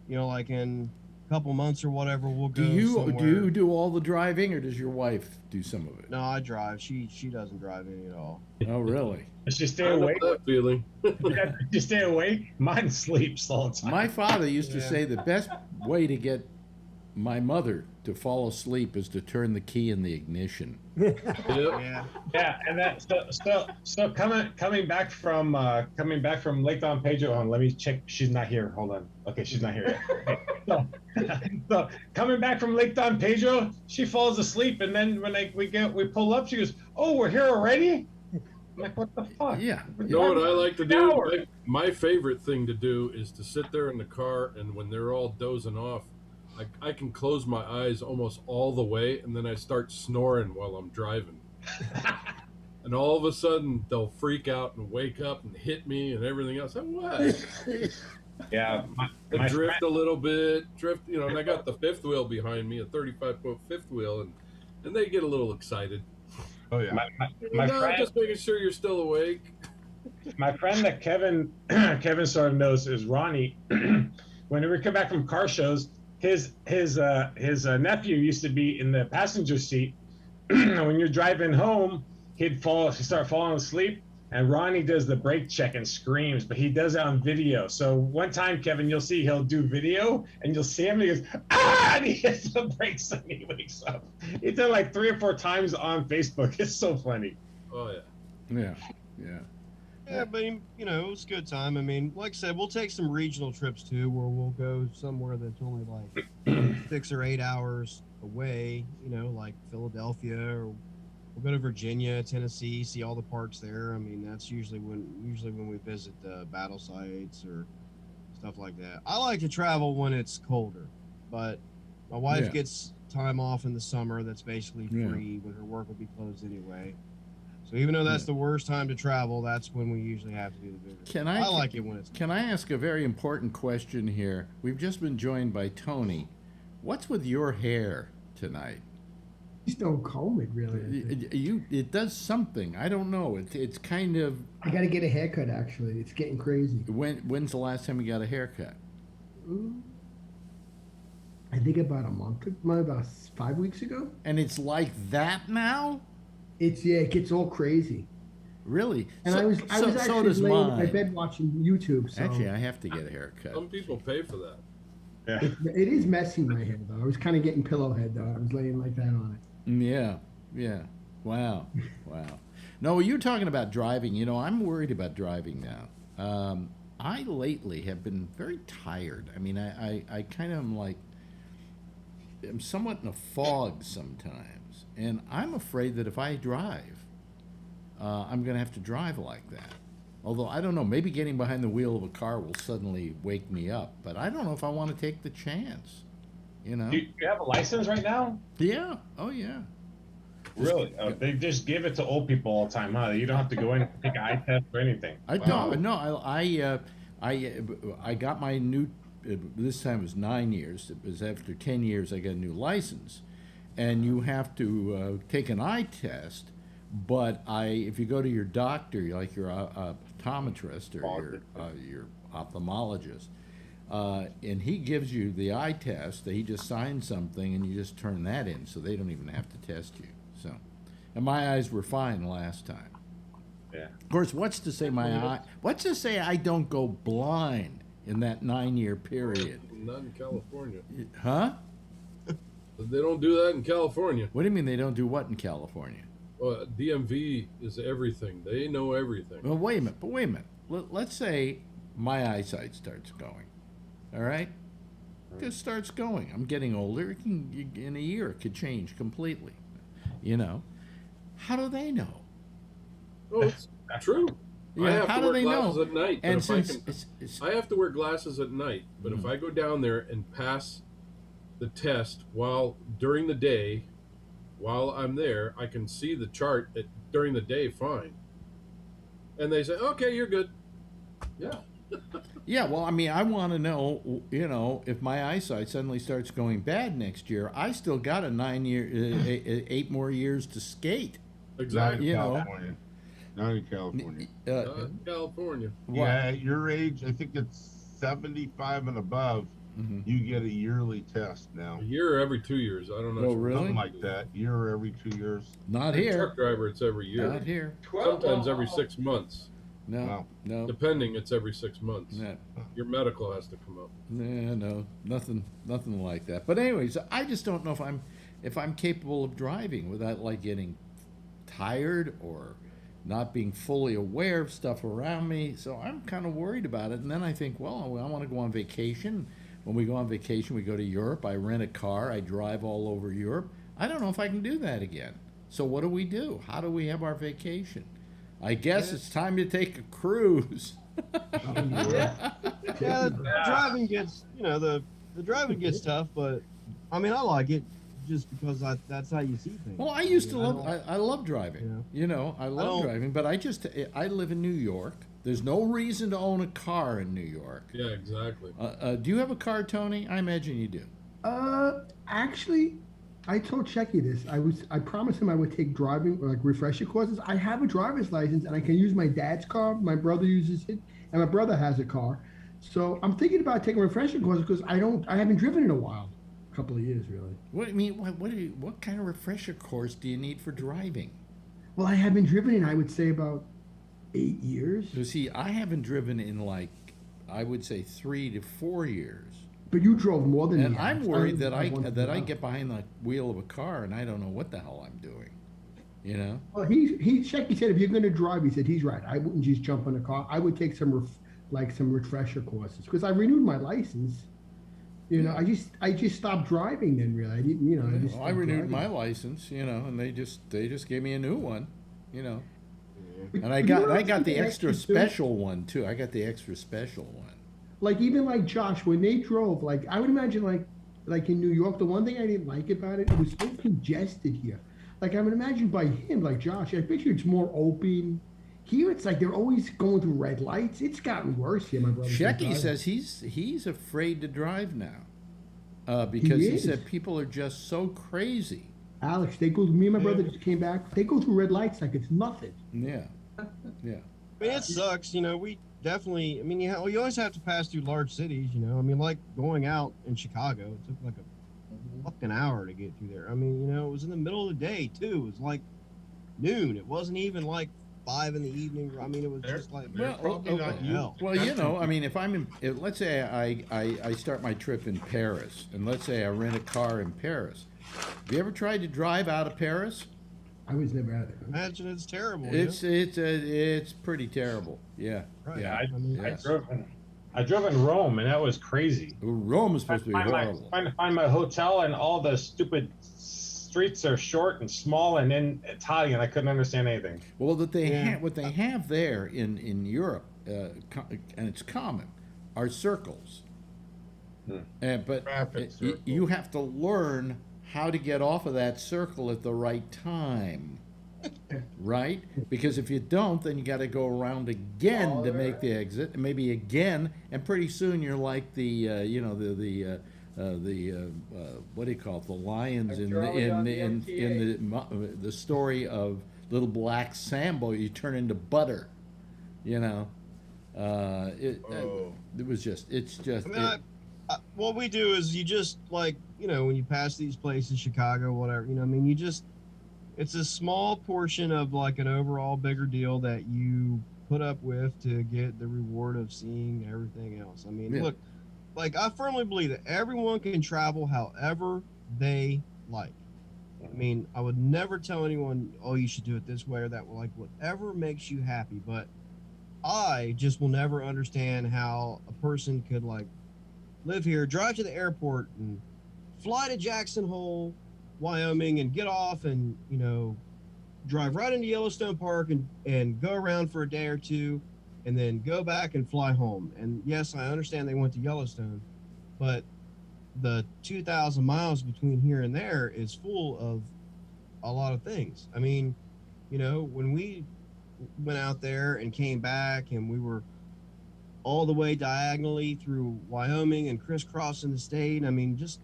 like in a couple months or whatever, we'll go somewhere. Do you do all the driving, or does your wife do some of it? No, I drive. She doesn't drive any at all. Oh, really? Does she stay awake? That feeling. Does she stay awake? Mine sleeps all the time. My father used to say the best way to get my mother to fall asleep is to turn the key in the ignition. Yeah. Yeah, and that so coming back from Lake Don Pedro. Let me check. She's not here. Hold on. Okay, she's not here yet. So coming back from Lake Don Pedro, she falls asleep, and then when we pull up, she goes, "Oh, we're here already." I'm like, what the fuck? Yeah. You know what I like to do? My favorite thing to do is to sit there in the car, and when they're all dozing off, I can close my eyes almost all the way, and then I start snoring while I'm driving. And all of a sudden, they'll freak out and wake up and hit me and everything else. I'm what? Yeah, I drift a little bit, and I got the fifth wheel behind me, a 35-foot fifth wheel, and they get a little excited. Oh yeah. My friend, just making sure you're still awake. My friend that Kevin sort of knows is Ronnie. When we come back from car shows, his nephew used to be in the passenger seat. When you're driving home, he'd start falling asleep, and Ronnie does the brake check and screams, but he does it on video. So one time, Kevin, you'll see he'll do video, and you'll see him, and he goes, ah, and he hits the brakes, and he wakes up. He's done like 3 or 4 times on Facebook. It's so funny. Oh, yeah. Yeah. Yeah. Yeah, but it was a good time. I mean, like I said, we'll take some regional trips too, where we'll go somewhere that's only like 6 or 8 hours away. Like Philadelphia, or we'll go to Virginia, Tennessee, see all the parks there. I mean, that's usually when we visit the battle sites or stuff like that. I like to travel when it's colder, but my wife gets time off in the summer that's basically free when her work will be closed anyway. So even though that's the worst time to travel, that's when we usually have to do the bigger. I like it when it's. Can I ask a very important question here? We've just been joined by Tony. What's with your hair tonight? Just don't comb it, really. It does something. I don't know. It's kind of. I got to get a haircut. Actually, it's getting crazy. When's the last time you got a haircut? I think about about 5 weeks ago. And it's like that now? It gets all crazy. Really? And I was actually so does laying in my mine. bed watching YouTube. So Actually, I have to get a haircut. Some people pay for that. Yeah. it is messy in my head though. I was kind of getting pillow head though. I was laying like that on it. Yeah, yeah. Wow, wow. No, you're talking about driving. You know, I'm worried about driving now. I lately have been very tired. I mean, I kind of am like, I'm somewhat in a fog sometimes. And I'm afraid that if I drive, I'm going to have to drive like that. Although, I don't know, maybe getting behind the wheel of a car will suddenly wake me up. But I don't know if I want to take the chance, you know? Do you have a license right now? Yeah, oh yeah. Really? Oh, they just give it to old people all the time, huh? You don't have to go in and take an eye test or anything. I don't. No, I got my new. This time it was 9 years. It was after 10 years I got a new license, and you have to take an eye test. But if you go to your doctor, like your optometrist or your ophthalmologist, and he gives you the eye test, he just signs something, and you just turn that in, so they don't even have to test you. So, and my eyes were fine last time. Yeah. Of course, what's to say I don't go blind in that 9-year period? Not in California. Huh? They don't do that in California. What do you mean they don't do what in California? Well, DMV is everything. They know everything. Well, wait a minute. Let's say my eyesight starts going. All right? Just starts going. I'm getting older. In a year, it could change completely. You know? How do they know? Oh, it's true. Yeah, I have how to do wear they glasses know? at night. And But if since I have to wear glasses at night, but if I go down there and pass the test during the day, while I'm there, I can see the chart during the day fine. And they say, okay, you're good. Yeah. Yeah, well, I mean, I want to know, you know, if my eyesight suddenly starts going bad next year, I still got a 8 more years to skate. Exactly. You know. Not in California. Not in California. What? Yeah, at your age, I think it's 75 and above. You get a yearly test now. A year or every 2 years. I don't know. Oh, really? Something like that. Year every 2 years. Not As a here. truck driver, it's every year. Not here. Sometimes every 6 months. No. Wow. No. Depending, it's every 6 months. No. Your medical has to come up. No, nothing like that. But anyways, I just don't know if I'm capable of driving without like getting tired or not being fully aware of stuff around me. So I'm kind of worried about it. And then I think, well, I want to go on vacation. When we go on vacation, we go to Europe. I rent a car. I drive all over Europe. I don't know if I can do that again. So what do? How do we have our vacation? I guess it's time to take a cruise. Yeah, the driving gets, the driving gets tough, but I mean, I like it just because that's how you see things. Well, I used to love, I love driving. Yeah. You know, I love driving, but I live in New York. There's no reason to own a car in New York. Yeah, exactly. Do you have a car, Tony? I imagine you do. Actually, I told Checky this. I promised him I would take driving like refresher courses. I have a driver's license and I can use my dad's car. My brother uses it, and my brother has a car. So I'm thinking about taking refresher courses because I haven't driven in a while, a couple of years really. What do you mean? What kind of refresher course do you need for driving? Well, I haven't driven in, I would say, about 8 years. So see, I haven't driven in like, I would say 3 to 4 years. But you drove more than me. And I'm worried that I get behind the wheel of a car and I don't know what the hell I'm doing. You know? Well, Shecky said if you're going to drive, he said he's right. I wouldn't just jump in a car. I would take some refresher courses because I renewed my license. You know, I just stopped driving then. Really, I didn't. I renewed my license. You know, and they just gave me a new one. You know, and I got the extra special one too. I got the extra special one. Like even like Josh, when they drove, like I would imagine like in New York, the one thing I didn't like about it was so congested here. Like I would imagine by him, like Josh, I picture it's more open. Here it's like they're always going through red lights. It's gotten worse here, my brother. Shecky says he's afraid to drive now because he said people are just so crazy. Alex, me and my brother just came back. They go through red lights like it's nothing. Yeah. I mean, it sucks. We definitely. I mean, you always have to pass through large cities. I mean, like going out in Chicago, it took like a fucking hour to get through there. I mean, it was in the middle of the day too. It was like noon. It wasn't even like 5 in the evening. I mean, it was just like, They're probably not hell. Well, you know, I mean, if I'm in, let's say I start my trip in Paris, and let's say I rent a car in Paris. Have you ever tried to drive out of Paris? I was never out there. Imagine it's terrible. It's pretty terrible. Yeah. Right. Yeah. I drove in Rome, and that was crazy. Rome is supposed to be horrible. Trying to find my hotel, and all the stupid streets are short and small and in Italian. I couldn't understand anything. Well, what they have there in Europe, and it's common, are circles. But you have to learn how to get off of that circle at the right time. Right? Because if you don't, then you got to go around again to make the exit, maybe again, and pretty soon you're like the what do you call it? The lions in the story of Little Black Sambo. You turn into butter, you know. It was just. It's just. I mean, what we do is you just like, you know, when you pass these places, Chicago, whatever, you know, I mean, you just. It's a small portion of like an overall bigger deal that you put up with to get the reward of seeing everything else. I mean, look, like I firmly believe that everyone can travel however they like. I mean, I would never tell anyone, oh, you should do it this way or that way, like whatever makes you happy. But I just will never understand how a person could like live here, drive to the airport and fly to Jackson Hole, Wyoming, and get off and, you know, drive right into Yellowstone Park and go around for a day or two and then go back and fly home. And yes, I understand they went to Yellowstone, but the 2,000 miles between here and there is full of a lot of things. I mean, you know, when we went out there and came back and we were all the way diagonally through Wyoming and crisscrossing the state, I mean, just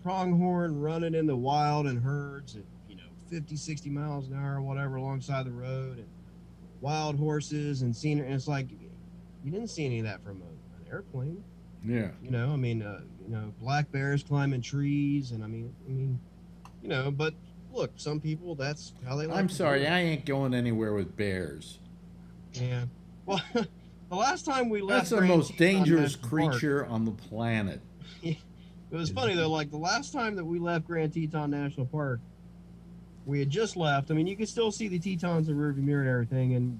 pronghorn running in the wild and herds at, you know, 50, 60 miles an hour or whatever alongside the road, and wild horses and scenery. And it's like, you didn't see any of that from an airplane. Yeah. You know, I mean, you know, black bears climbing trees. And I mean, you know, but look, some people, that's how they like I'm to sorry, do it. I ain't going anywhere with bears. Yeah. Well, the last time we left, That's the most dangerous creature on the planet. It was funny though, like the last time that we left Grand Teton National Park, we had just left. I mean, you could still see the Tetons in rearview mirror and everything, and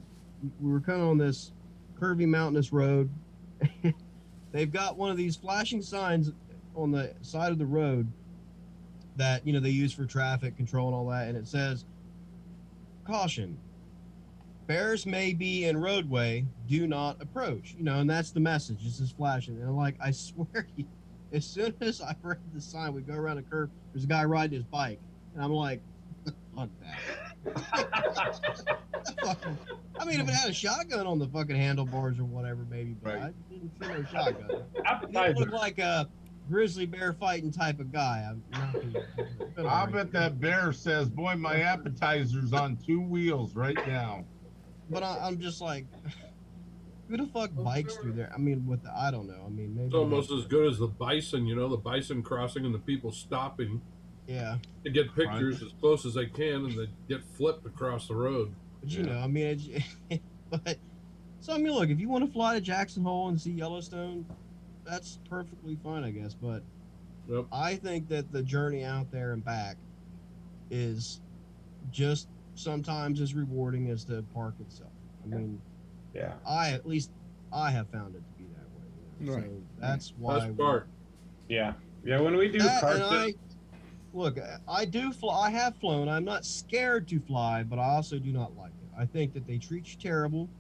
we were kind of on this curvy mountainous road. They've got one of these flashing signs on the side of the road that, you know, they use for traffic control and all that, and it says, "Caution, bears may be in roadway, do not approach." You know, and that's the message. It's just flashing. And I'm like, I swear to you, as soon as I read the sign, we go around a curve, there's a guy riding his bike. And I'm like, fuck that. I mean, if it had a shotgun on the fucking handlebars or whatever, maybe, but I didn't see no shotgun. He didn't look like a grizzly bear fighting type of guy. I bet that bear says, boy, my appetizer's on 2 wheels right now. But I'm just like, who the fuck bikes through there? I mean, I don't know. I mean, maybe it's almost as good as the bison, you know, the bison crossing and the people stopping. Yeah. To get pictures as close as they can, and they get flipped across the road. But you know, I mean, so I mean, look, if you want to fly to Jackson Hole and see Yellowstone, that's perfectly fine, I guess. But I think that the journey out there and back is just sometimes as rewarding as the park itself. I mean, yeah, I have found it to be that way. You know? Right. So that's why. Best part. Yeah. When we do car look, I do fly. I have flown. I'm not scared to fly, but I also do not like it. I think that they treat you terrible.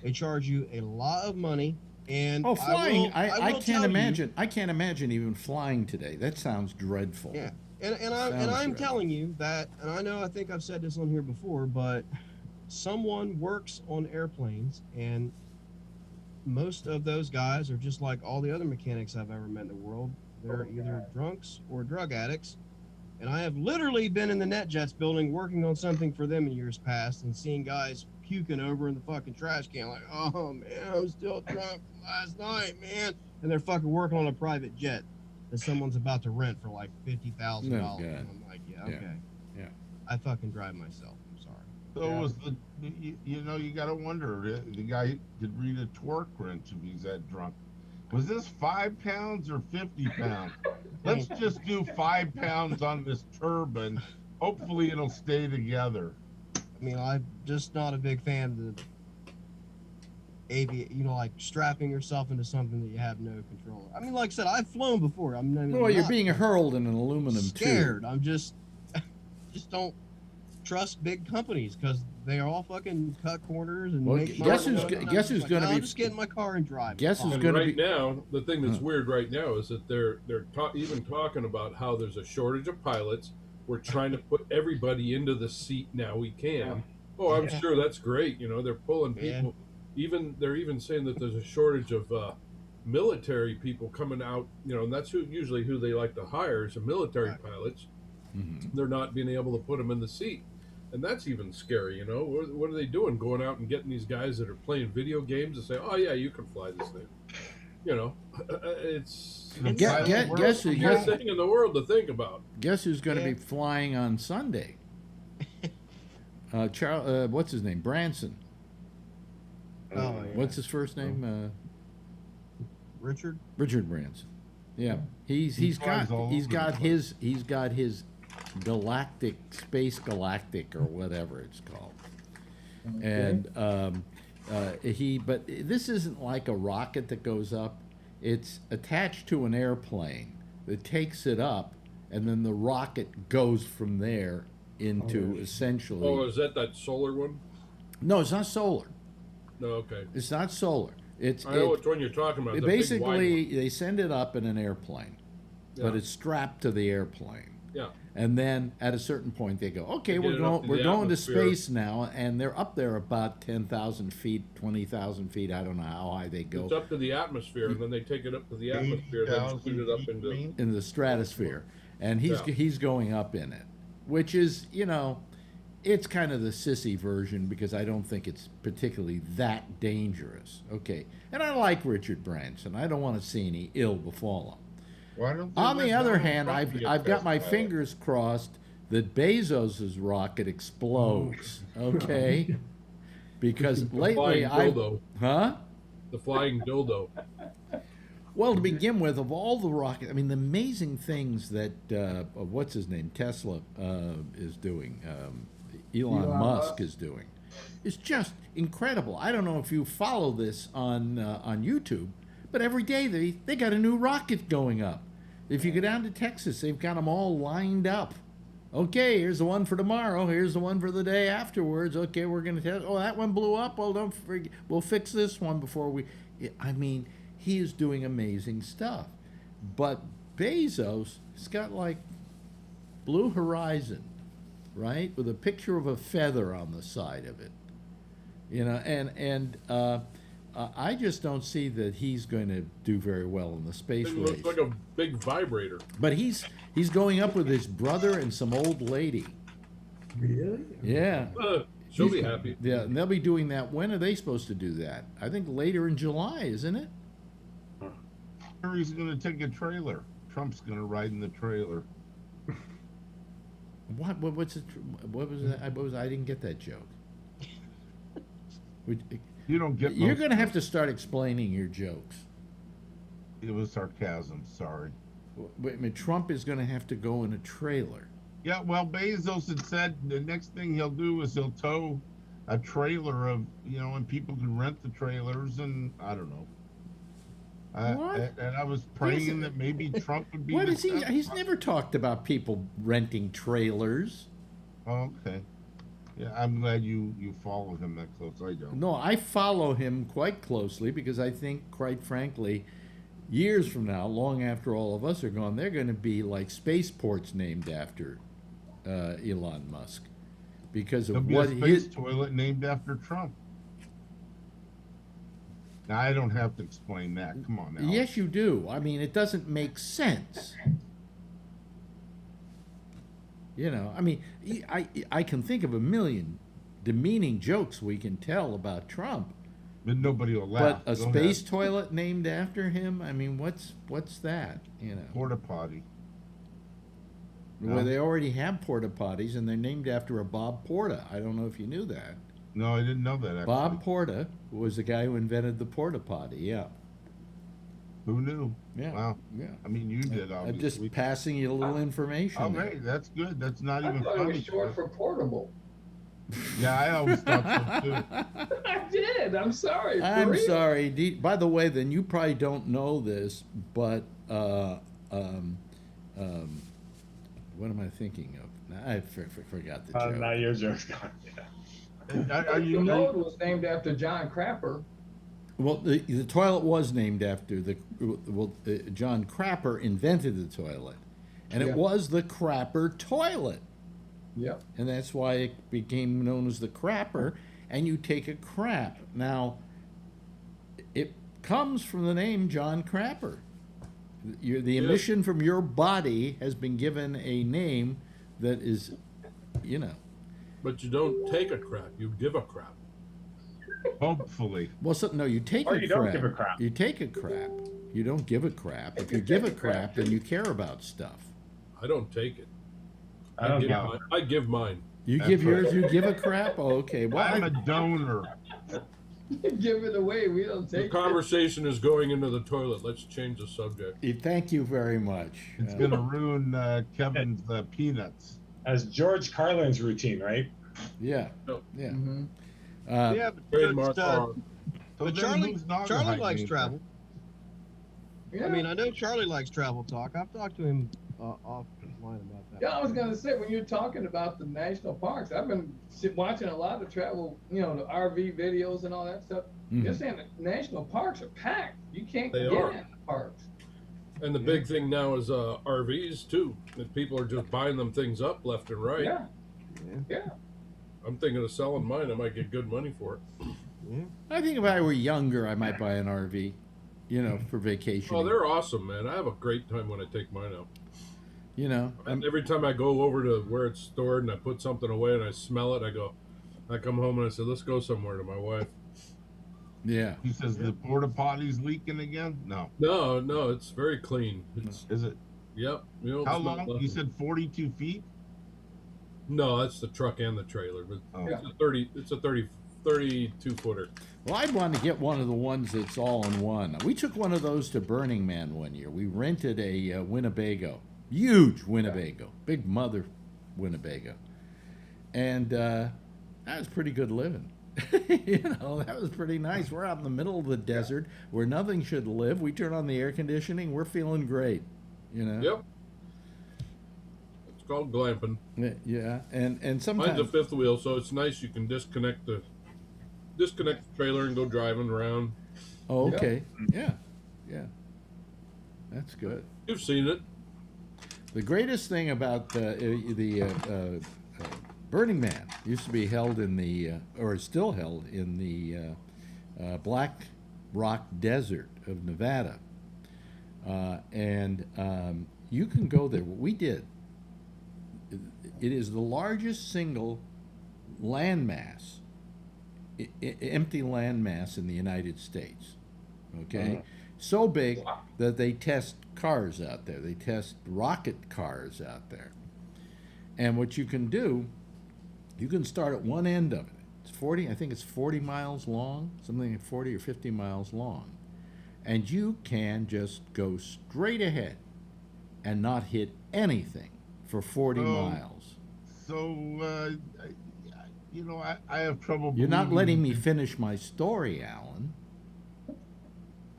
They charge you a lot of money. And flying! I will can't tell imagine. I can't imagine even flying today. That sounds dreadful. Yeah, and I'm telling you that, and I think I've said this on here before, but someone works on airplanes, and most of those guys are just like all the other mechanics I've ever met in the world. They're either drunks or drug addicts. And I have literally been in the NetJets building working on something for them in years past and seeing guys puking over in the fucking trash can like, oh man, I'm still drunk from last night, man. And they're fucking working on a private jet that someone's about to rent for like $50,000. And I'm like, yeah, okay. Yeah. I fucking drive myself. I'm sorry. So Yeah. was you know, you got to wonder, the guy could read a torque wrench if he's that drunk. Was this 5 pounds or 50 pounds? Let's just do 5 pounds on this turbine. Hopefully it'll stay together. I mean, I'm just not a big fan of the like strapping yourself into something that you have no control. I mean, like I said, I've flown before. Well, you're being hurled in an aluminum scared. tube. I'm just don't trust big companies because they all fucking cut corners and make guess money. who's going to be? I'll just get in my car and drive. Guess who's And going to right be? now, the thing that's weird right now is that they're even talking about how there's a shortage of pilots. We're trying to put everybody into the seat now we can. Oh, I'm sure that's great. You know, they're pulling people. They're even saying that there's a shortage of military people coming out. You know, and that's usually who they like to hire is the military pilots. Mm-hmm. They're not being able to put them in the seat. And that's even scary, you know. What are they doing? Going out and getting these guys that are playing video games and say, "Oh yeah, you can fly this thing." You know, it's guess the worst thing in the world to think about. Guess who's going to be flying on Sunday? What's his name? Branson. Oh, yeah. What's his first name? Richard. Richard Branson. Yeah, he's got his Galactic or whatever it's called, and but this isn't like a rocket that goes up. It's attached to an airplane that takes it up, and then the rocket goes from there into essentially. Oh, is that solar one? No, it's not solar. No, okay. It's not solar. I know which one you're talking about. Basically, they send it up in an airplane, but Yeah. it's strapped to the airplane. Yeah. And then at a certain point, they go, okay, They we're get it up to going the to atmosphere. space now, and they're up there about 10,000 feet, 20,000 feet. I don't know how high they go. It's up to the atmosphere, and then they take it up to the atmosphere, and then shoot it up into. In the stratosphere, and he's going up in it, which is, you know, it's kind of the sissy version because I don't think it's particularly that dangerous. Okay, and I like Richard Branson. I don't want to see any ill befall him. Why don't they On the let other Donald hand, Trump be a I've got test my pilot? fingers crossed that Bezos's rocket explodes. Okay, because lately dildo. Huh? The flying dildo. Well, to begin with, of all the rockets, I mean, the amazing things that what's his name, Tesla is doing, Elon Musk is doing, is just incredible. I don't know if you follow this on YouTube, but every day they got a new rocket going up. If you go down to Texas, they've got them all lined up. Okay, here's the one for tomorrow. Here's the one for the day afterwards. Okay, we're going to test. Oh, that one blew up. Well, don't forget. We'll fix this one before we. I mean, he is doing amazing stuff. But Bezos has got like Blue Horizon, right, with a picture of a feather on the side of it. You know, and I just don't see that he's going to do very well in the space It race. looks like a big vibrator. But he's going up with his brother and some old lady. Really? Yeah. She'll be happy. Yeah, and they'll be doing that. When are they supposed to do that? I think later in July, isn't it? He's going to take a trailer. Trump's going to ride in the trailer. What was it? What was that? I didn't get that joke. You don't get. You're going to have to start explaining your jokes. It was sarcasm. Sorry. Wait a minute, Trump is going to have to go in a trailer. Yeah, well, Bezos had said the next thing he'll do is he'll tow a trailer of, you know, and people can rent the trailers, and I don't know. What? And I was praying that maybe Trump would be. What is he? He's never talked about people renting trailers. Oh, okay. Yeah, I'm glad you follow him that close. I don't. No, I follow him quite closely because I think, quite frankly, years from now, long after all of us are gone, they're going to be like spaceports named after Elon Musk because There'll of be what a space toilet named after Trump. Now, I don't have to explain that. Come on now. Yes, you do. I mean, it doesn't make sense. You know, I mean, I can think of a million demeaning jokes we can tell about Trump. But nobody will laugh. But a space toilet named after him? I mean, what's that? You know, porta potty. Well, they already have porta potties, and they're named after a Bob Porta. I don't know if you knew that. No, I didn't know that. Actually. Bob Porta was the guy who invented the porta potty. Yeah. Who knew? Yeah. Wow. Yeah. I mean, you did. I'm Obviously. just passing you a little information. Oh, there. hey, that's good. That's not I even thought it funny. was short for portable. Yeah, I always thought so too. I did. I'm sorry. I'm real. sorry. By the way, then you probably don't know this, but what am I thinking of? I forgot the joke. Now your joke's gone. Yeah. Are The you? road was named after John Crapper. Well, the toilet was named after John Crapper invented the toilet, and Yeah. it was the Crapper toilet, Yep. and that's why it became known as the Crapper. And you take a crap. Now, it comes from the name John Crapper. The emission from your body has been given a name that is, But you don't take a crap, you give a crap. Hopefully. Well, no, you take Or a you crap. don't give a crap. You take a crap. You don't give a crap. If you give a crap, then you care about stuff. I don't take it. I don't give know. mine. I give mine. You That's give yours, right. you give a crap? Oh, okay. Well, I'm a donor. Give it away. We don't The take it. conversation is going into the toilet. Let's change the subject. thank you very much. It's going to ruin Kevin's peanuts. As George Carlin's routine, right? Yeah. Yeah. Mhm. Yeah, but Trademark just, on. So but then Charlie, who's not Charlie gonna likes hike travel. Yeah. I mean, I know Charlie likes travel talk. I've talked to him offline about that. Yeah, I was gonna say when you're talking about the national parks, I've been watching a lot of travel, the RV videos and all that stuff. Mhm. You're saying the national parks are packed. You can't They get are. in the parks. And the big thing now is RVs too. That people are just buying them things up left and right. Yeah. Yeah. I'm thinking of selling mine. I might get good money for it. I think if I were younger, I might buy an RV, for vacation. Oh, they're awesome, man. I have a great time when I take mine out. I'm, Every time I go over to where it's stored and I put something away and I smell it, I come home and I say, let's go somewhere, to my wife. yeah. He says the porta potty's leaking again? No. No, it's very clean. It's, Is it? yep. You don't How smell long? nothing. You said 42 feet? No, that's the truck and the trailer, but Oh. Yeah. it's a 32 footer. Well, I'd want to get one of the ones that's all in one. We took one of those to Burning Man one year. We rented a Winnebago, huge Winnebago, big mother Winnebago, and that was pretty good living. That was pretty nice. We're out in the middle of the desert where nothing should live. We turn on the air conditioning. We're feeling great. Yep. It's called glamping. Yeah, and Mine's sometimes a fifth wheel, so it's nice. You can disconnect the trailer and go driving around. Oh, okay. Yeah. That's good. You've seen it. The greatest thing about the Burning Man used to be held in the, or is still held in the Black Rock Desert of Nevada. And you can go there. What we did, it is the largest single landmass, empty landmass in the United States. Okay? So big that they test cars out there. They test rocket cars out there. And what you can do, you can start at one end of it. It's 40, I think it's 40 miles long, something like 40 or 50 miles long. And you can just go straight ahead and not hit anything for 40 miles. So, I have trouble. You're not believing- letting me finish my story, Alan.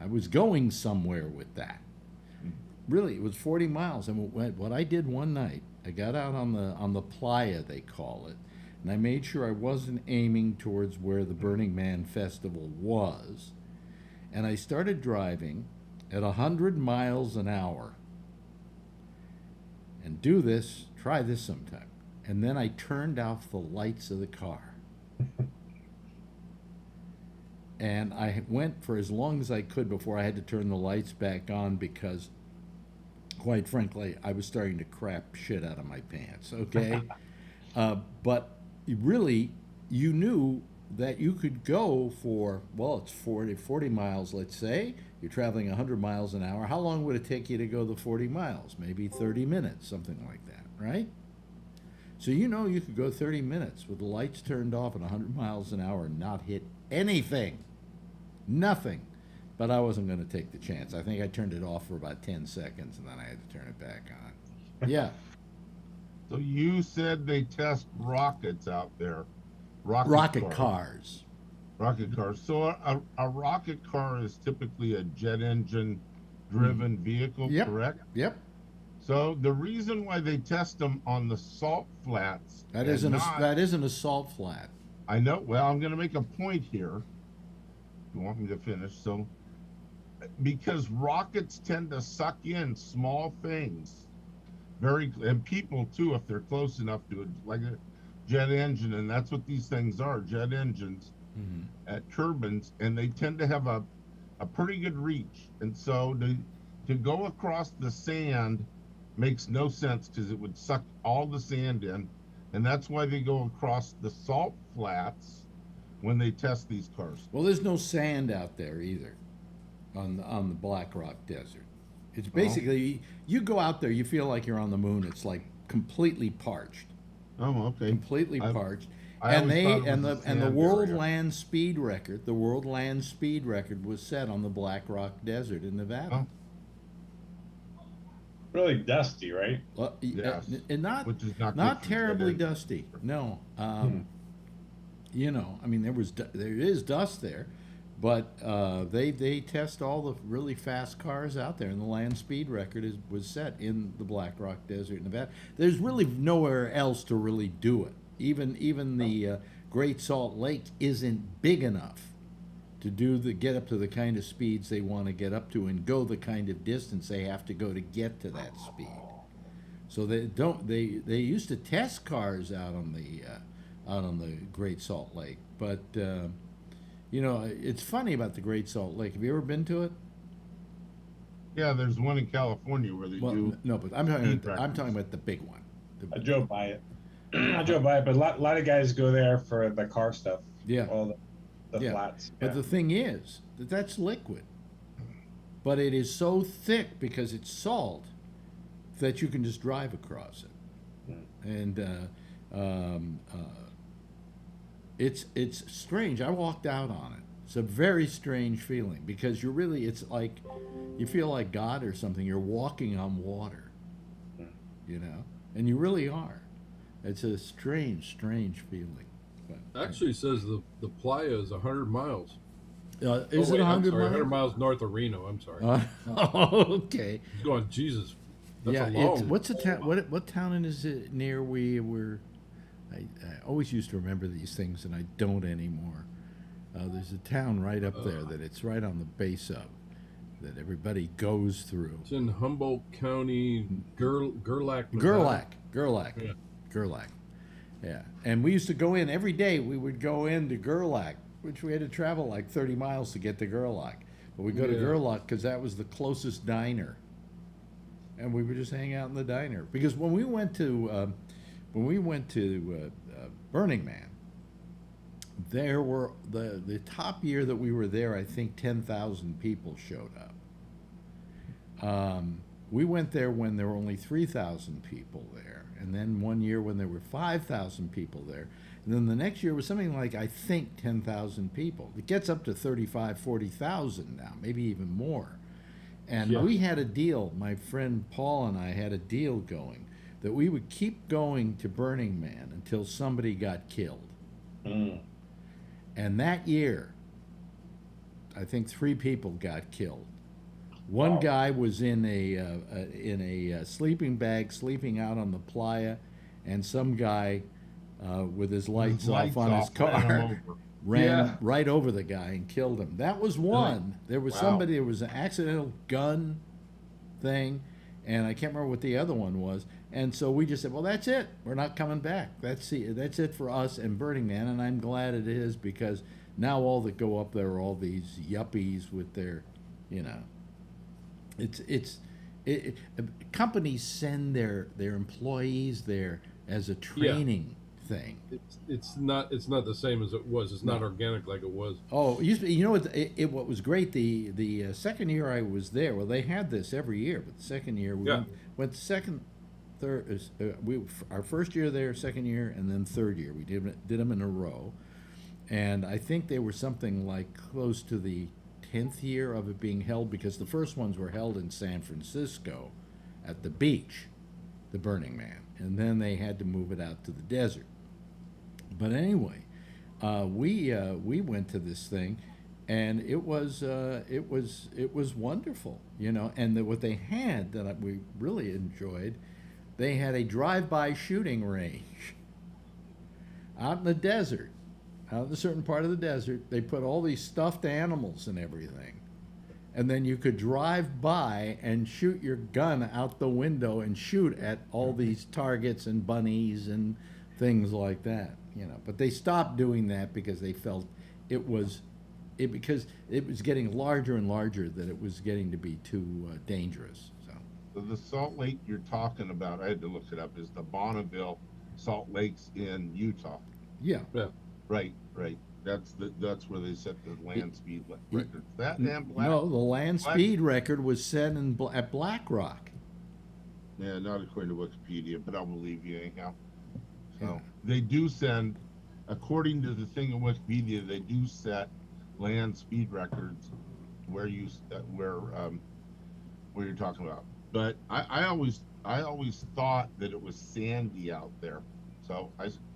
I was going somewhere with that. Really, it was 40 miles. And what I did one night, I got out on the playa, they call it, and I made sure I wasn't aiming towards where the Burning Man Festival was. And I started driving at 100 miles an hour. And try this sometime. And then I turned off the lights of the car. And I went for as long as I could before I had to turn the lights back on because, quite frankly, I was starting to crap shit out of my pants, okay? But really, you knew that you could go for, well, it's 40 miles, let's say, You're traveling 100 miles an hour. How long would it take you to go the 40 miles? Maybe 30 minutes, something like that, right? So you know you could go 30 minutes with the lights turned off at 100 miles an hour and not hit anything. Nothing. But I wasn't going to take the chance. I think I turned it off for about 10 seconds and then I had to turn it back on. Yeah. So you said they test rockets out there. Rocket cars. Rocket cars. So a rocket car is typically a jet engine driven vehicle, correct? Yep. So the reason why they test them on the salt flats that isn't a salt flat. I know. Well, I'm going to make a point here. You want me to finish? So because rockets tend to suck in small things, and people too, if they're close enough to it, like a jet engine, and that's what these things are, jet engines at turbines, and they tend to have a pretty good reach, and so to go across the sand makes no sense because it would suck all the sand in, and that's why they go across the salt flats when they test these cars. Well, there's no sand out there either on the Black Rock Desert. It's basically, you go out there, you feel like you're on the moon. It's like completely parched. Oh, okay. Completely parched. I And the world area. land speed record, was set on the Black Rock Desert in Nevada. Really dusty, right? Well, Yes. and not Which is not not good for terribly jet engine. dusty. No, you know, I mean, there is dust there, but they test all the really fast cars out there, and the land speed record was set in the Black Rock Desert in Nevada. There's really nowhere else to really do it. Even the Great Salt Lake isn't big enough to get up to the kind of speeds they want to get up to and go the kind of distance they have to go to get to that speed. So they used to test cars out on the Great Salt Lake, but you know, it's funny about the Great Salt Lake. Have you ever been to it? Yeah, there's one in California where they do. No, but I'm talking about the big one. I drove by it. I drove by it, but a lot of guys go there for the car stuff. Yeah. All the flats. But the thing is that's liquid. But it is so thick because it's salt that you can just drive across it. And it's strange. I walked out on it. It's a very strange feeling because it's like you feel like God or something. You're walking on water, you know, and you really are. It's a strange feeling. But, Actually, says the playa is 100 miles. Is it 100 miles? 100 miles north of Reno. I'm sorry. Okay. He's going, Jesus. That's Yeah. a long. What's the town? What town is it near? We were. I always used to remember these things, and I don't anymore. There's a town right up there that it's right on the base of, that everybody goes through. It's in Humboldt County, Gerlach. Gerlach. Yeah. Gerlach. Yeah. And we used to go in every day. We would go into Gerlach, which we had to travel like 30 miles to get to Gerlach. But we go to Gerlach because that was the closest diner, and we would just hang out in the diner. Because when we went to Burning Man, there were the top year that we were there, I think 10,000 people showed up. We went there when there were only 3,000 people there, and then one year when there were 5,000 people there, and then the next year was something like, I think, 10,000 people. It gets up to 35, 40,000 now, maybe even more. And we had a deal, my friend Paul and I had a deal going, that we would keep going to Burning Man until somebody got killed. And that year, I think 3 people got killed. One guy was in a sleeping bag, sleeping out on the playa, and some guy with his lights off on his car ran right over the guy and killed him. That was one. There was somebody. There was an accidental gun thing, and I can't remember what the other one was. And so we just said, well, that's it. We're not coming back. That's it for us and Burning Man, and I'm glad it is, because now all that go up there are all these yuppies with their, you know, companies send their employees there as a training thing. It's not the same as it was. It's not organic like it was. Oh, it used to be, you know what was great, the second year I was there, well, they had this every year, but the second year we went second, third, our first year there, second year, and then third year. We did them in a row. And I think they were something like close to the 10th year of it being held, because the first ones were held in San Francisco at the beach, the Burning Man, and then they had to move it out to the desert. But anyway, we went to this thing, and it was wonderful, you know. And what they had that we really enjoyed, they had a drive-by shooting range out in the desert. Out in a certain part of the desert, they put all these stuffed animals and everything. And then you could drive by and shoot your gun out the window and shoot at all these targets and bunnies and things like that, you know. But they stopped doing that because they felt because it was getting larger and larger, that it was getting to be too dangerous. So the Salt Lake you're talking about, I had to look it up, is the Bonneville Salt Lakes in Utah. Yeah. Right. That's where they set the land speed record. That and no, the land speed record was set at Black Rock. Yeah, not according to Wikipedia, but I'll believe you anyhow. So they do send, according to the thing in Wikipedia, they do set land speed records where you're talking about. But I always thought that it was sandy out there. So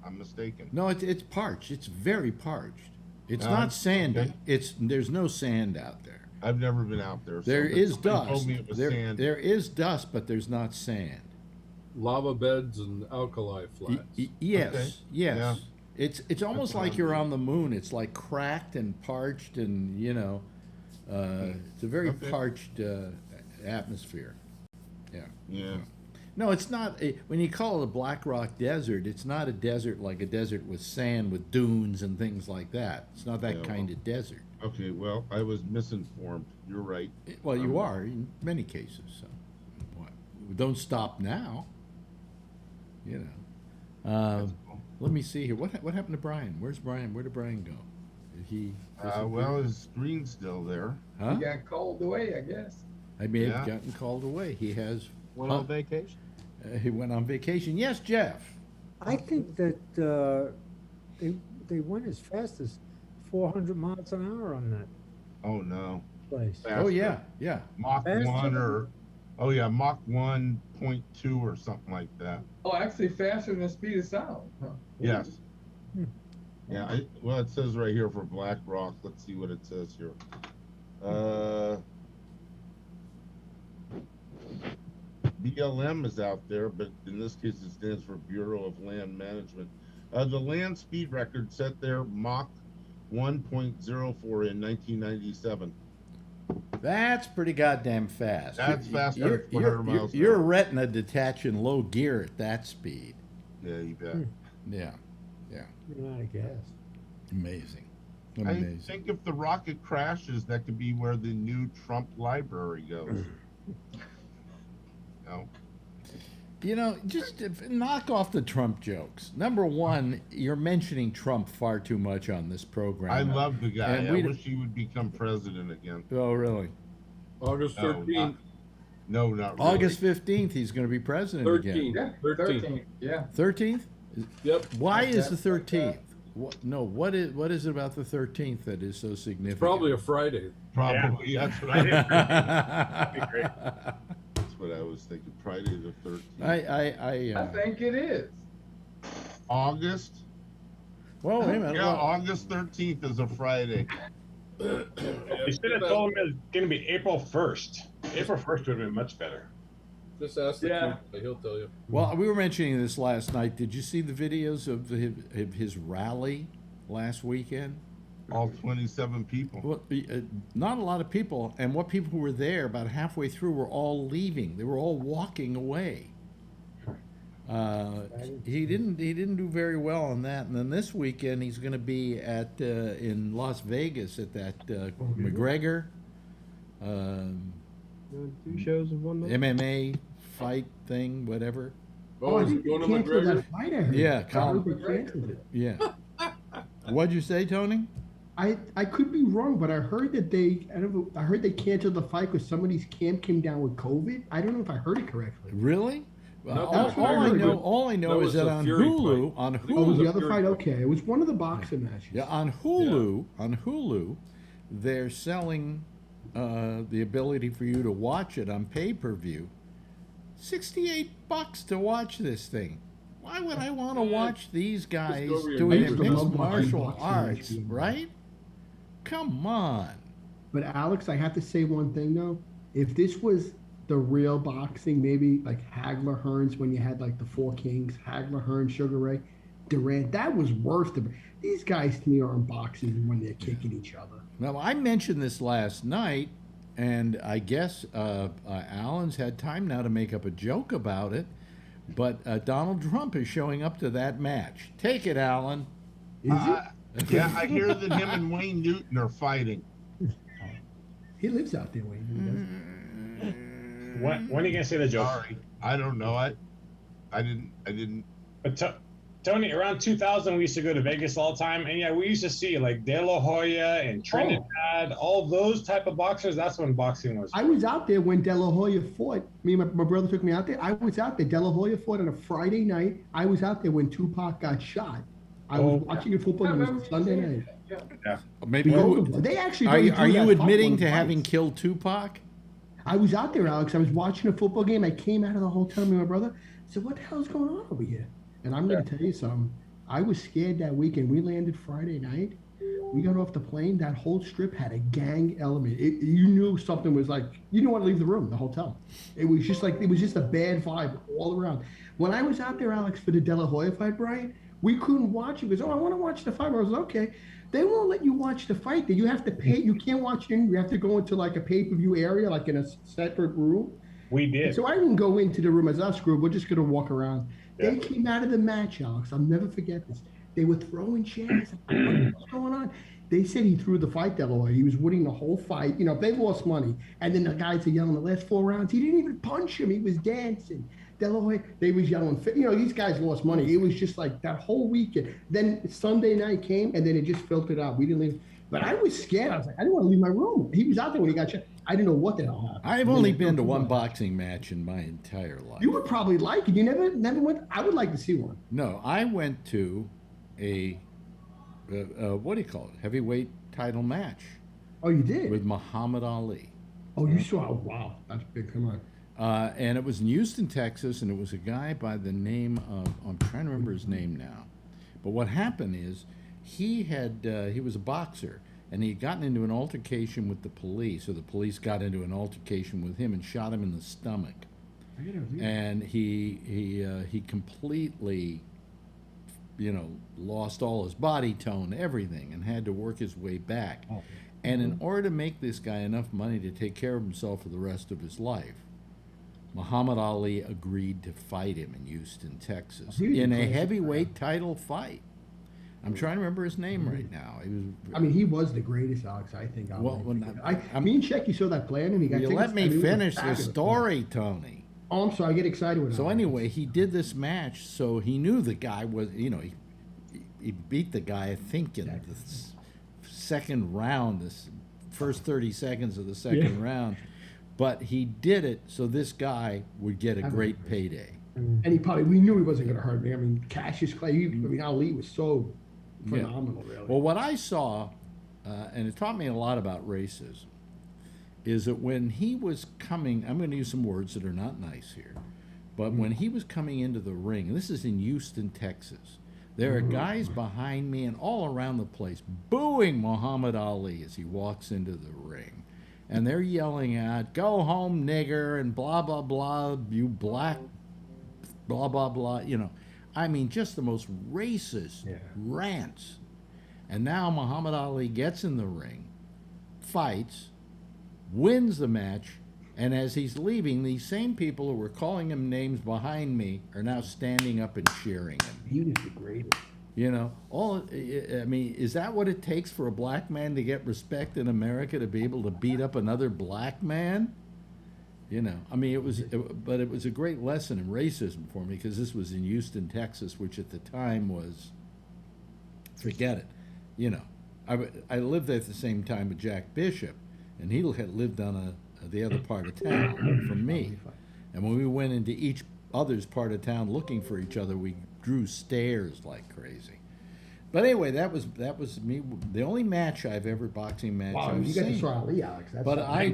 I'm mistaken. No, it's parched. It's very parched. It's not sandy. Okay. There's no sand out there. I've never been out there. There is dust. Told me it was sand. There is dust, but there's not sand. Lava beds and alkali flats. Yes, okay. yes. Yeah. It's almost like you're on the moon. It's like cracked and parched, and you know, it's a very parched atmosphere. Yeah. No, it's not. When you call it a Black Rock Desert, it's not a desert like a desert with sand, with dunes and things like that. It's not that kind of desert. Okay, well, I was misinformed. You're right. Well, you are in many cases. So, don't stop now. You know. Let me see here. What happened to Brian? Where's Brian? Where did Brian go? Did he? Well, his screen's still there. Huh? He got called away, I guess. I may have gotten called away. He has. Went on vacation? He went on vacation. Yes, Jeff. I think that they went as fast as 400 miles an hour on that. Oh no. Place. Faster. Oh yeah. Mach 1 or Mach 1.2 or something like that. Oh, actually faster than the speed of sound. Huh? Yes. Yeah. Well, it says right here for Black Rock. Let's see what it says here. BLM is out there, but in this case it stands for Bureau of Land Management. The land speed record set there Mach 1.04 in 1997. That's pretty goddamn fast. That's faster than 400 miles. Your retina detach in low gear at that speed. Yeah, you bet. Yeah. I guess. Amazing. I think if the rocket crashes, that could be where the new Trump library goes. No. You know, just knock off the Trump jokes. Number one, you're mentioning Trump far too much on this program. I love the guy. I wish he would become president again. Oh, really? August 13th. No, not really. August 15th, he's going to be president 13th. again. Yeah, 13th. Yeah. 13th? Yep. Why is the 13th? What is it about the 13th that is so significant? It's probably a Friday. Probably. Yeah. That's what I That'd be great. That's what I was thinking. Friday the 13th. I think it is. August? Well, wait a minute. Yeah, August 13th is a Friday. You should have told him it was going to be April 1st. April 1st would have been much better. Just ask the Yeah. kid, he'll tell you. Well, we were mentioning this last night. Did you see the videos of his rally last weekend? All 27 people. Well, not a lot of people, and what people were there about halfway through were all leaving. They were all walking away. He didn't do very well on that. And then this weekend he's going to be at in Las Vegas at that McGregor. 2 shows in 1 night. MMA fight thing, whatever. Oh, I is think it they going to canceled McGregor? that fight. I heard. Yeah, I Colin. heard they canceled it. Yeah. What'd you say, Tony? I could be wrong, but I heard that I heard they canceled the fight because somebody's camp came down with COVID. I don't know if I heard it correctly. Really? Well, No, that's what I heard. all I know That is was that a on Fury Hulu, fight. on I think it Oh, was Hulu, the a other Fury fight? fight. Okay, it was one of the boxing matches. yeah, on Hulu, they're selling the ability for you to watch it on pay-per-view. $68 to watch this thing. Why would I want to watch these guys over your doing I used to mixed love watching martial boxing arts, matches. right? Come on. But Alex, I have to say one thing though. If this was the real boxing, maybe like Hagler Hearns when you had like the Four Kings, Hagler Hearns, Sugar Ray, Durant, that was worse. These guys to me are in boxing when they're kicking each other. Now, I mentioned this last night, and I guess Alan's had time now to make up a joke about it, but Donald Trump is showing up to that match. Take it, Alan. Is it? Yeah, I hear that him and Wayne Newton are fighting. He lives out there, Wayne. When are you gonna say the joke? Sorry, I don't know. I didn't. But Tony, around 2000, we used to go to Vegas all the time, and yeah, we used to see like De La Hoya and Trinidad, all those type of boxers. That's when boxing was. I was out there when De La Hoya fought. Me and my brother took me out there. I was out there. De La Hoya fought on a Friday night. I was out there when Tupac got shot. I was watching a football game. It was Sunday night. Yeah. Maybe They actually are don't do you that admitting fight to on having fights. killed Tupac? I was out there, Alex. I was watching a football game. I came out of the hotel with my brother. I said, what the hell is going on over here? And I'm going to tell you something. I was scared that weekend. We landed Friday night. We got off the plane. That whole strip had a gang element. You knew something was like, you didn't want to leave the room, the hotel. It was just a bad vibe all around. When I was out there, Alex, for the De La Hoya fight, Brian, we couldn't watch it. Because, I want to watch the fight. I was like, okay. They won't let you watch the fight. You have to pay. You can't watch it. You have to go into like a pay-per-view area, like in a separate room. We did. So I didn't go into the room as us group. We're just going to walk around. Yeah. They came out of the match, Alex. I'll never forget this. They were throwing chairs. What's going on? They said he threw the fight that way. He was winning the whole fight. You know, they lost money. And then the guys are yelling the last 4 rounds. He didn't even punch him. He was dancing. Delaware, they was yelling. You know, these guys lost money. It was just like that whole weekend. Then Sunday night came, and then it just filtered out. We didn't leave. But I was scared. I was like, I didn't want to leave my room. He was out there when he got shot. I didn't know what the hell happened. I've only been to one boxing match in my entire life. You would probably like it. You never went. I would like to see one. No, I went to a what do you call it? Heavyweight title match. Oh, you did? With Muhammad Ali. Oh, you saw? Oh, wow, that's big. Come on. And it was in Houston, Texas, and it was a guy by the name of, I'm trying to remember his name now. But what happened is he was a boxer, and he had gotten into an altercation with the police, or the police got into an altercation with him and shot him in the stomach. And he completely, lost all his body tone, everything, and had to work his way back. Oh. And in order to make this guy enough money to take care of himself for the rest of his life, Muhammad Ali agreed to fight him in Houston, Texas, in a heavyweight title fight. I'm trying to remember his name right now. He was the greatest, Alex. I think. Me and Shecky saw that plan, and he got. You let me finish the story, Tony. Oh, I'm sorry. I get excited with it. So anyway, he did this match, so he knew the guy was. He beat the guy, I think, in the second round, this first 30 seconds of the second round. But he did it so this guy would get a great payday. And we knew he wasn't going to hurt me. Cassius Clay, Ali was so phenomenal, really. Well, what I saw, and it taught me a lot about racism, is that when he was coming, I'm going to use some words that are not nice here, but when he was coming into the ring, and this is in Houston, Texas, there are guys behind me and all around the place booing Muhammad Ali as he walks into the ring. And they're yelling out, "Go home, nigger," and blah, blah, blah, "you black," blah, blah, blah. Just the most racist rants. And now Muhammad Ali gets in the ring, fights, wins the match, and as he's leaving, these same people who were calling him names behind me are now standing up and cheering him. He was the greatest. Is that what it takes for a black man to get respect in America, to be able to beat up another black man? You know, I mean, but it was a great lesson in racism for me because this was in Houston, Texas, which at the time was, forget it. You know, I lived there at the same time with Jack Bishop, and he had lived on the other part of town from me. And when we went into each other's part of town looking for each other, we drew stares like crazy. But anyway, that was me. The only boxing match I've you seen. got to saw Ali, Alex. But I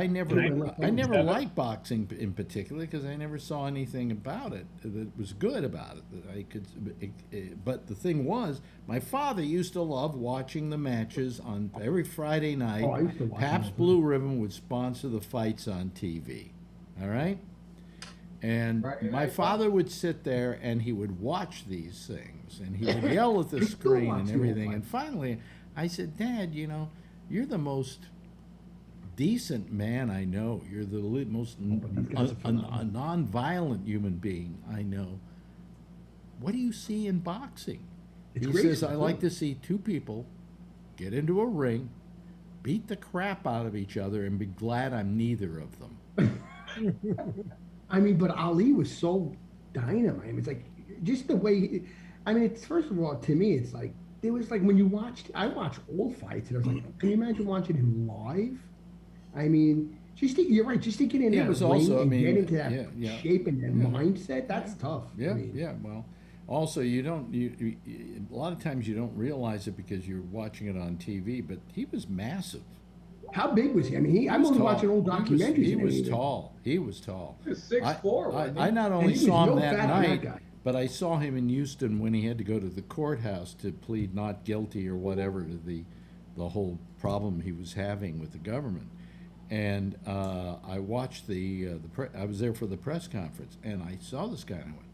never liked boxing in particular because I never saw anything about it that was good about it that I could. But the thing was, my father used to love watching the matches on every Friday night. Oh, I used to watch Pabst Blue Ribbon would sponsor the fights on TV. All right. And my father would sit there and he would watch these things and he would yell at the screen and everything. And finally, I said, Dad, you know, you're the most decent man I know. You're the most a non-violent human being I know. What do you see in boxing? He says, I like to see two people get into a ring, beat the crap out of each other, and be glad I'm neither of them. I mean, but Ali was so dynamite. I mean, it's like just the way. I mean, it's first of all to me, it's like it was like when you I watched old fights, and I was like, can you imagine watching him live? I mean, you're right. Just to get in that ring and get into that shape and that mindset, that's tough. Yeah, I mean, Well, also you a lot of times you don't realize it because you're watching it on TV, but he was massive. How big was he? I mean, I'm only watching old documentaries. He was tall. He was tall. He was 6'4". I not only saw him that night, but I saw him in Houston when he had to go to the courthouse to plead not guilty or whatever to the whole problem he was having with the government. And I watched I was there for the press conference, and I saw this guy, and I went,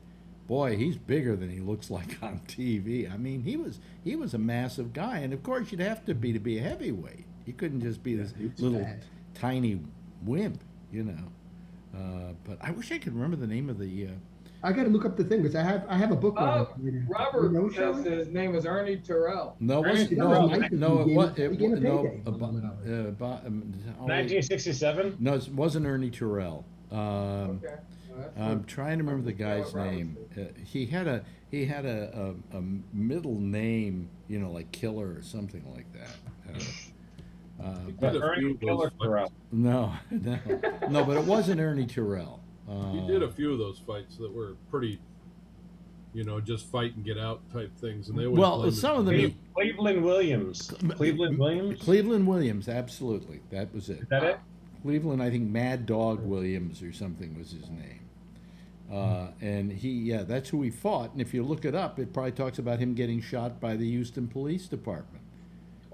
boy, he's bigger than he looks like on TV. I mean, he was a massive guy, and of course you'd have to be a heavyweight. You couldn't just be this little tiny wimp, you know. But I wish I could remember the name of the. I got to look up the thing because I have a book. Robert says his name was Ernie Terrell. No, it wasn't. No, it was. 1967. No, it wasn't Ernie Terrell. Okay. I'm trying to remember the guy's name. He had a middle name, you know, like Killer or something like that. But Ernie Killer Terrell. No, but it wasn't Ernie Terrell. He did a few of those fights that were pretty, you know, just fight and get out type things, and they always some of them. Cleveland Williams. Cleveland Williams, absolutely. That was it. Is that it? Cleveland, I think Mad Dog Williams or something was his name. And that's who he fought. And if you look it up, it probably talks about him getting shot by the Houston Police Department.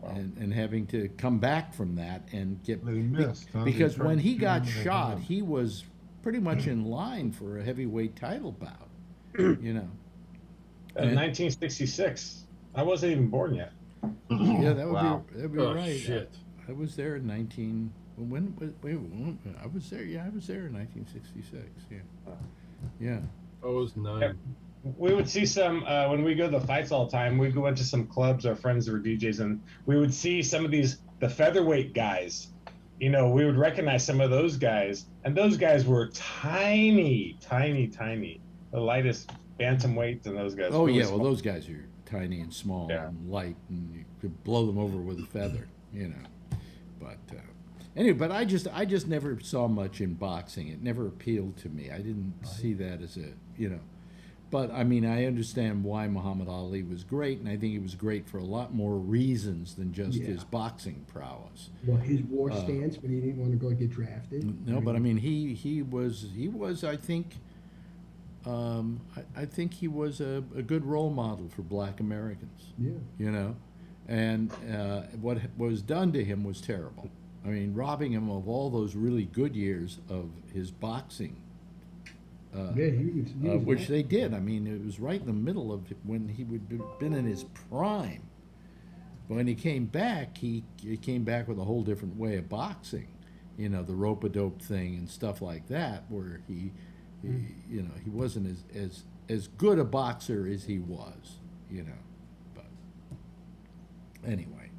Wow. And having to come back from that and get because when he got shot, he was pretty much in line for a heavyweight title bout. You know, in 1966, I wasn't even born yet. Yeah, that'd be right. Shit. I was there in I was there. Yeah, I was there in 1966. Yeah. I was 9. We would see some when we go to the fights all the time. We go into some clubs. Our friends were DJs, and we would see some of the featherweight guys. You know, we would recognize some of those guys, and those guys were tiny. The lightest bantamweights, and those guys. Oh really yeah, small. well those guys are tiny and small and light, and you could blow them over with a feather. You know, but. Anyway, but I just never saw much in boxing. It never appealed to me. I didn't see that as but I mean, I understand why Muhammad Ali was great, and I think he was great for a lot more reasons than just his boxing prowess. Well, his war stance when he didn't want to go get drafted. No, but I mean, he was I think I think he was a good role model for Black Americans. Yeah, you know, and what was done to him was terrible. I mean, robbing him of all those really good years of his boxing, which they did. I mean, it was right in the middle of when he would have been in his prime. But when he came back, he came back with a whole different way of boxing. You know, the rope-a-dope thing and stuff like that, where he you know, he wasn't as good a boxer as he was. You know, but anyway.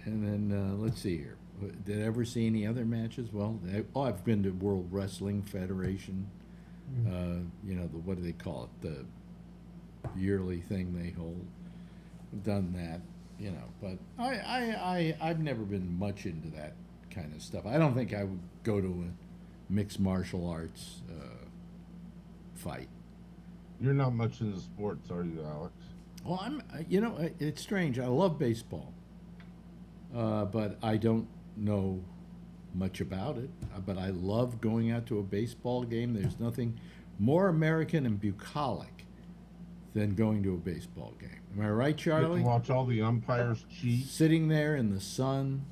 And then let's see here. did I ever see any other matches? Well, I've been to World Wrestling Federation. You know, what do they call it? The yearly thing they hold. I've done that, you know, but I've never been much into that kind of stuff. I don't think I would go to a mixed martial arts fight. You're not much into sports, are you, Alex? Well, you know, it's strange. I love baseball, but I don't know much about it. But I love going out to a baseball game. There's nothing more American and bucolic than going to a baseball game. Am I right, Charlie? Get to watch all the umpires cheat. Sitting there in the sun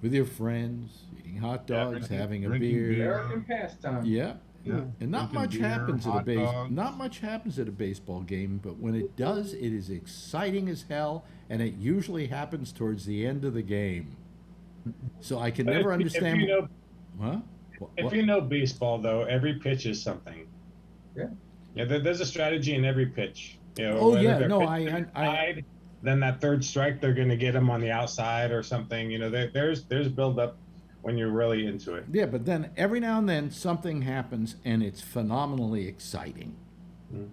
with your friends, eating hot dogs, having a beer. American pastime. Yeah. Yeah. And not much beer, happens at hot dogs. not much happens at a baseball game, but when it does, it is exciting as hell, and it usually happens towards the end of the game. So I can never understand. If you know, huh? If you know baseball, though, every pitch is something. Yeah. Yeah. There's a strategy in every pitch. You know, Oh, whether yeah, they're no, pitching inside, then that third strike, they're going to get them on the outside or something. You know, there's build up when you're really into it. Yeah, but then every now and then something happens, and it's phenomenally exciting.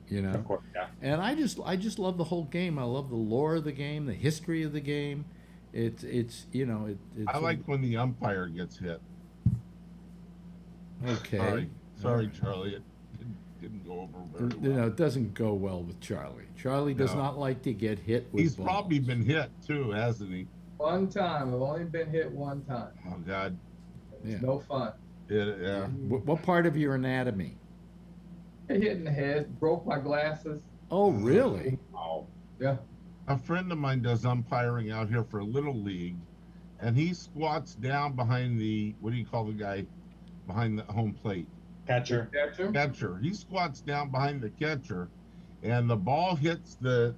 You know, Of course, yeah. and I just love the whole game. I love the lore of the game, the history of the game. It's you know it's. I like when the umpire gets hit. Okay. Sorry, Charlie. It didn't go over very well. You know, it doesn't go well with Charlie. Charlie does No. not like to get hit with He's balls. probably been hit too, hasn't he? One time. I've only been hit one time. Oh God. It's Yeah. no fun. Yeah. What part of your anatomy? I hit in the head, broke my glasses. Oh, really? Oh, Yeah. A friend of mine does umpiring out here for Little League, and he squats down behind the, what do you call the guy behind the home plate? catcher. Catcher. He squats down behind the catcher, and the ball hits it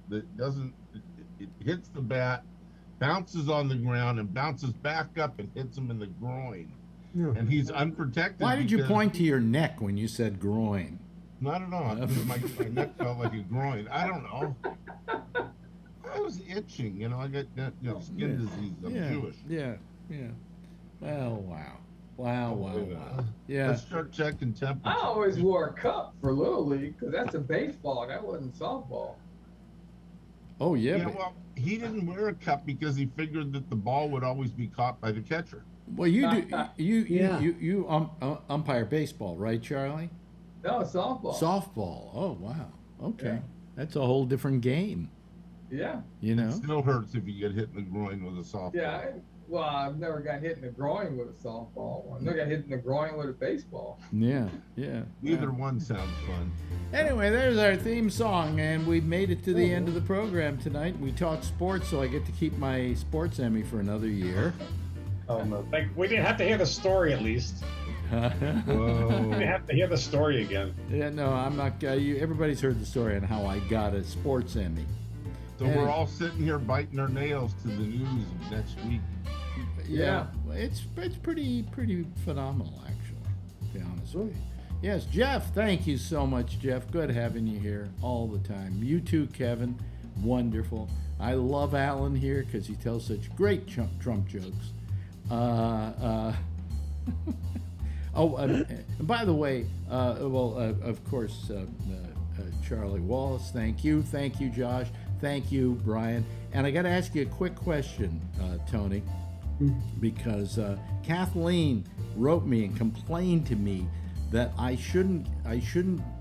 hits the bat, bounces on the ground, and bounces back up and hits him in the groin. Yeah. And he's unprotected. Why did you because- point to your neck when you said groin? I don't know. My neck felt like a groin. I don't know. I was itching. You know, I got skin disease. I'm Jewish. Yeah. Well, wow. Wow. Yeah. Let's start checking temperature. I always wore a cup for Little League because that's a baseball. That wasn't softball. Oh, yeah. Yeah, well, he didn't wear a cup because he figured that the ball would always be caught by the catcher. Well, you do. Yeah. You umpire baseball, right, Charlie? No, softball. Softball. Oh, wow. Okay. Yeah. That's a whole different game. Yeah. You know. It still hurts if you get hit in the groin with a softball. Yeah. Well, I've never got hit in the groin with a softball. I've never got hit in the groin with a baseball. Yeah. Neither one sounds fun. Anyway, there's our theme song, and we've made it to the end of the program tonight. We talked sports, so I get to keep my sports Emmy for another year. Oh no! Like we didn't have to hear the story at least. We didn't have to hear the story again. Yeah, no, I'm not. Everybody's heard the story on how I got a sports Emmy. So we're all sitting here biting our nails to the news of next week. Yeah, it's pretty phenomenal, actually, to be honest with you. Yes, Jeff, thank you so much, Jeff. Good having you here all the time. You too, Kevin. Wonderful. I love Alan here because he tells such great Trump jokes. And by the way, of course, Charlie Wallace, thank you, Josh, thank you, Brian. And I got to ask you a quick question, Tony, because Kathleen wrote me and complained to me that I shouldn't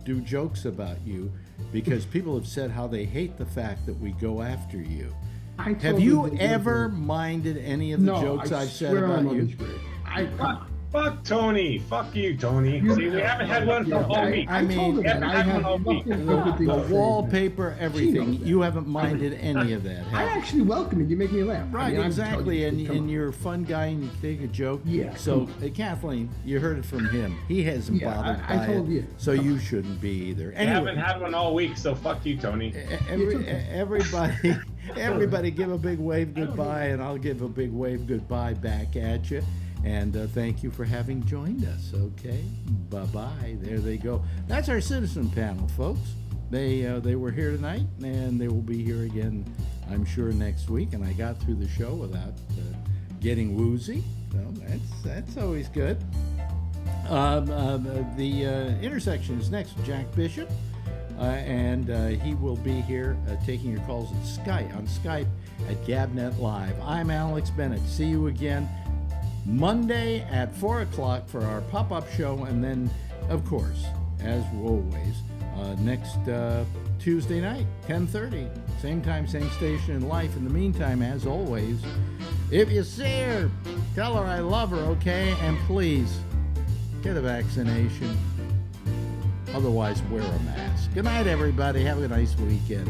do jokes about you because people have said how they hate the fact that we go after you. Have you ever minded any of the jokes I've said about you? Fuck Tony. Fuck you, Tony. See, we haven't had one for a whole week. I mean, we haven't had one all week. The wallpaper, everything. You haven't minded any of that, I have you? actually welcome it. You make me laugh. Right, I mean, exactly, and you're a fun guy and you take a joke. Yeah. So, Kathleen, you heard it from him. He hasn't Yeah, bothered I by told it, you. so you shouldn't be either. We haven't Anyway, had one all week, so fuck you, Tony. everybody give a big wave goodbye, and I'll give a big wave goodbye back at you. And thank you for having joined us, okay? Bye-bye. There they go. That's our citizen panel, folks. They were here tonight, and they will be here again, I'm sure, next week. And I got through the show without getting woozy. Well, that's always good. The intersection is next. Jack Bishop, and he will be here taking your calls on Skype at GabNet Live. I'm Alex Bennett. See you again Monday at 4 o'clock for our pop-up show, and then, of course, as always, next Tuesday night, 10:30, same time, same station in life. In the meantime, as always, if you see her, tell her I love her, okay? And please, get a vaccination. Otherwise, wear a mask. Good night, everybody. Have a nice weekend.